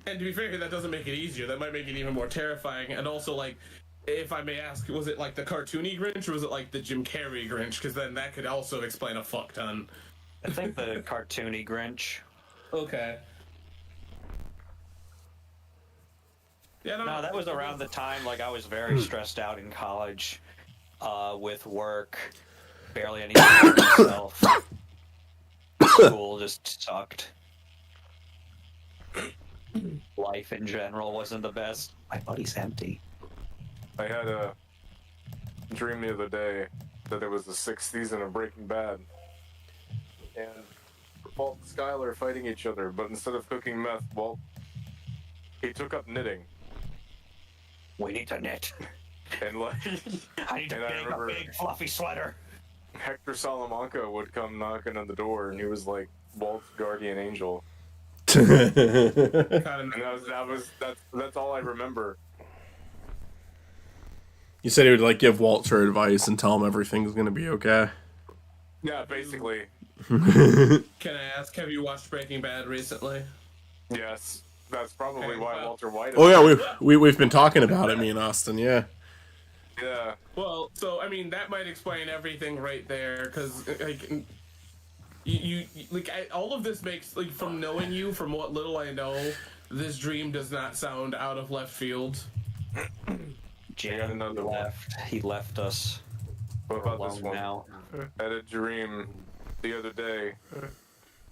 And to be fair, that doesn't make it easier. That might make it even more terrifying. And also, like, if I may ask, was it like the cartoony Grinch or was it like the Jim Carrey Grinch? Because then that could also explain a fuck ton. I think the cartoony Grinch. Okay. Yeah, No, that was around the time like I was very stressed out in college, with work, barely any time for myself. School just sucked. Life in general wasn't the best. My buddy's empty. I had a dream the other day that it was the 6th season of Breaking Bad. And Walt and Skyler are fighting each other, but instead of cooking meth, Walt, he took up knitting. We need to knit. And like, I need to make a big fluffy sweater. Hector Salamanca would come knocking on the door, and he was like Walt's guardian angel. kind of, And that's all I remember. You said he would like give Walter advice and tell him everything's gonna be okay. Yeah, basically. Can I ask, have you watched Breaking Bad recently? Yes, that's probably why Walter White. Oh yeah, we've been talking about it, me and Austin. Yeah. Yeah. Well, so I mean that might explain everything right there, because like you like all of this makes like from knowing you, from what little I know, this dream does not sound out of left field. Jim left. He left us. What about this one? Now. I had a dream the other day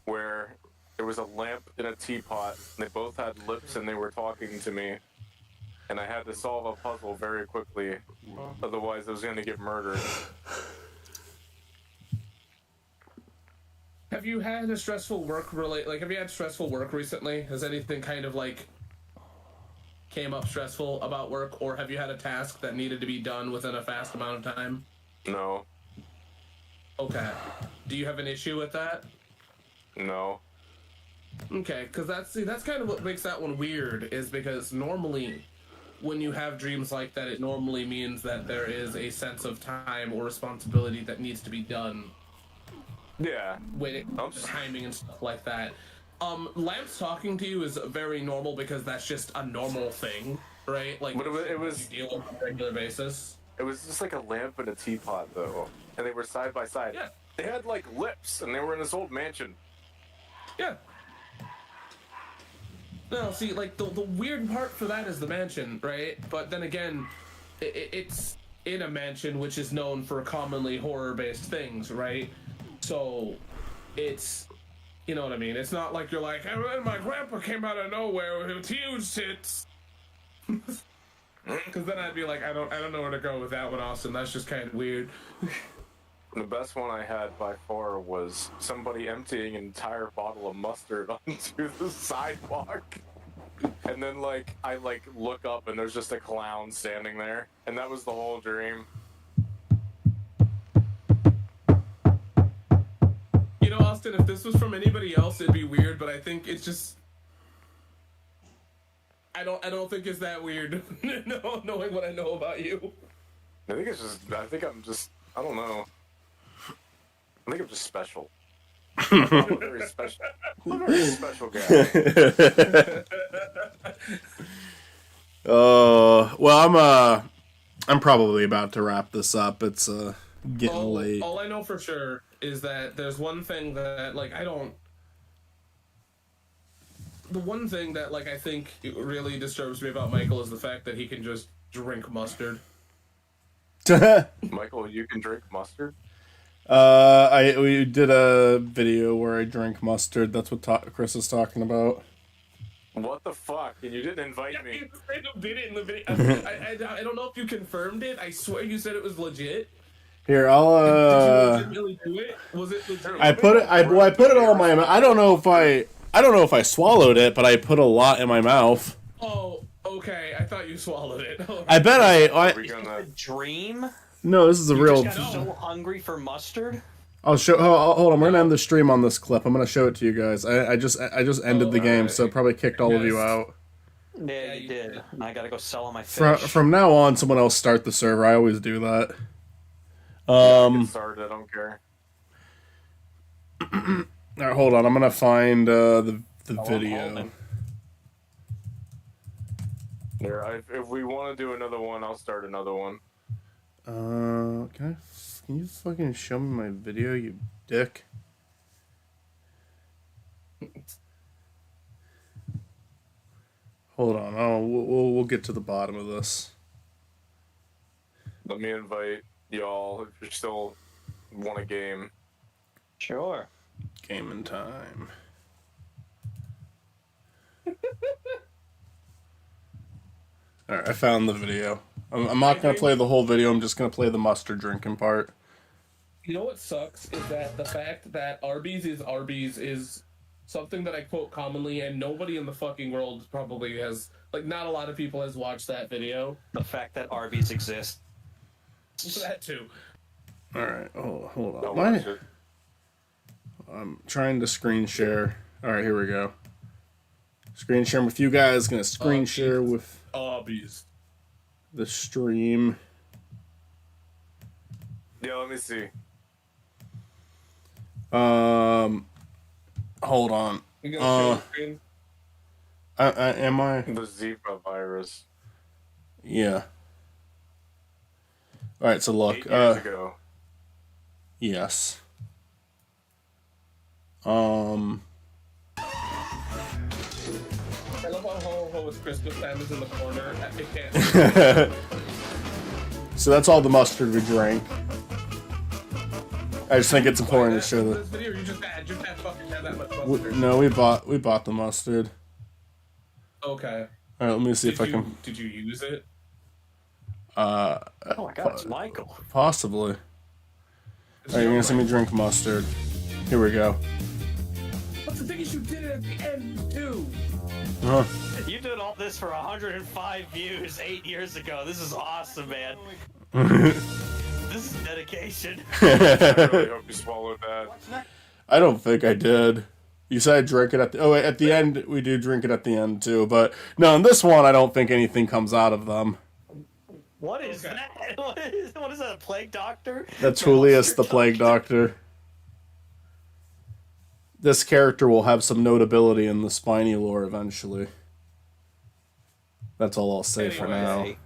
where there was a lamp in a teapot, and they both had lips, and they were talking to me. And I had to solve a puzzle very quickly, otherwise I was going to get murdered. Have you had a stressful work have you had stressful work recently? Has anything kind of like came up stressful about work, or have you had a task that needed to be done within a fast amount of time? No. Okay. Do you have an issue with that? No. Okay, because that's kind of what makes that one weird, is because normally when you have dreams like that, it normally means that there is a sense of time or responsibility that needs to be done. Yeah. When it comes to timing and stuff like that. Lamps talking to you is very normal because that's just a normal thing, right? Like, But it was you deal with on a regular basis. It was just like a lamp and a teapot, though, and they were side by side. Yeah. They had like lips, and they were in this old mansion. Yeah. No, see, like, the weird part for that is the mansion, right? But then again, it's in a mansion which is known for commonly horror-based things, right? So, it's, you know what I mean? It's not like you're like, and then my grandpa came out of nowhere with huge tits. Because then I'd be like, I don't know where to go with that one, Austin. That's just kind of weird. The best one I had by far was somebody emptying an entire bottle of mustard onto the sidewalk. And then, like, I, like, look up and there's just a clown standing there. And that was the whole dream. You know, Austin, if this was from anybody else, it'd be weird, but I think it's just. I don't think it's that weird. No, knowing what I know about you. I think it's just. I think I'm just. I don't know. I think I'm just special. I'm a very special. I'm a very special guy. Well, I'm probably about to wrap this up. It's getting late. All I know for sure is that there's one thing that like I don't. The one thing that like I think really disturbs me about Michael is the fact that he can just drink mustard. Michael, you can drink mustard? We did a video where I drank mustard. That's what Chris is talking about. What the fuck? And you didn't invite Yeah, me. you random did it in the video. I don't know if you confirmed it. I swear you said it was legit. Here, I'll Did you legitimately do it? Was it legit? I put it all in my mouth. I don't know if I swallowed it, but I put a lot in my mouth. Oh, okay. I thought you swallowed it. I bet Are we Is this gonna... a dream? No, this is a You real. just got so hungry for mustard? I'll show. Hold on, we're gonna end the stream on this clip. I'm gonna show it to you guys. I just ended the game, so it probably kicked all of you out. Yeah, you did. And I gotta go sell all my fish. From now on, someone else start the server. I always do that. Get started, I don't care. All right, hold on. I'm gonna find the I'm video. holding. Here, if we want to do another one, I'll start another one. Can you fucking show me my video, you dick? Hold on. Oh, we'll get to the bottom of this. Let me invite y'all if you still want a game. Sure. Gaming time. All right, I found the video. I'm not gonna play the whole video. I'm just gonna play the mustard drinking part. You know what sucks is that the fact that Arby's is something that I quote commonly, and nobody in the fucking world probably has, like, not a lot of people has watched that video. The fact that Arby's exists. That too. All right, hold I'll on. watch it. I'm trying to screen share. All right, here we go. Screen share with you guys. Gonna screen share with Arby's. the stream. Yeah, let me see. Hold on. You gonna share the screen? Am I? The Zika virus. Yeah. All right, so look. 8 years ago. Yes. I love how Ho with Christmas time is in the corner. It can't. So that's all the mustard we drank. I just think it's important to show This video, you just had fucking had that much mustard. No, we bought the mustard. Okay. All right, let me see if I can. Did you use it? Oh my god, it's Michael. Possibly. All right, you're gonna see me drink mustard. Here we go. But the thing is, you did it at the end too. Huh. You did all this for 105 views 8 years ago. This is awesome, man. This is dedication. I really hope you swallowed that. I don't think I did. You said I drank it at the. Oh, wait, at the end we do drink it at the end too. But no, in this one I don't think anything comes out of them. What is that? What is that, a plague doctor? That's Julius, the plague doctor. This character will have some notability in the Spiny lore eventually. That's all I'll say for now. Anyway.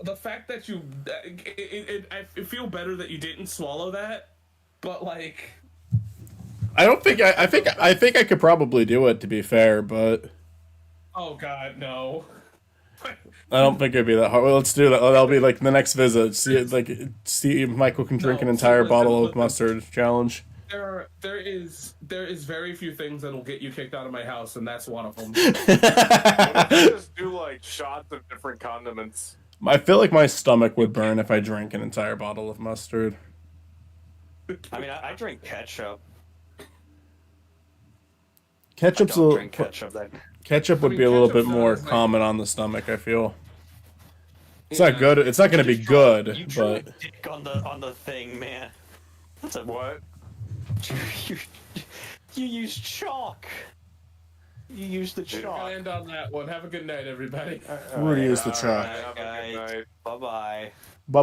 The fact that you, I feel better that you didn't swallow that, but like, I don't think I think I could probably do it, to be fair, but oh god, no. I don't think it'd be that hard. Well, let's do that. That'll be like the next visit. See if Michael can drink an entire bottle of mustard challenge. There is very few things that'll get you kicked out of my house, and that's one of them. What if you just do like shots of different condiments? I feel like my stomach would burn if I drank an entire bottle of mustard. I mean, I drink ketchup. Ketchup's Don't drink ketchup. That ketchup would I mean, be a little bit ketchup's not more as, like- common on the stomach, I feel. It's Yeah. not good. It's not going to be good, you drew a but dick on the thing, man. That's a What? You used chalk. You used the We're chalk. gonna end on that one. Have a good night, everybody. Rudy is the chalk. Have a good night. Bye bye. Bye bye.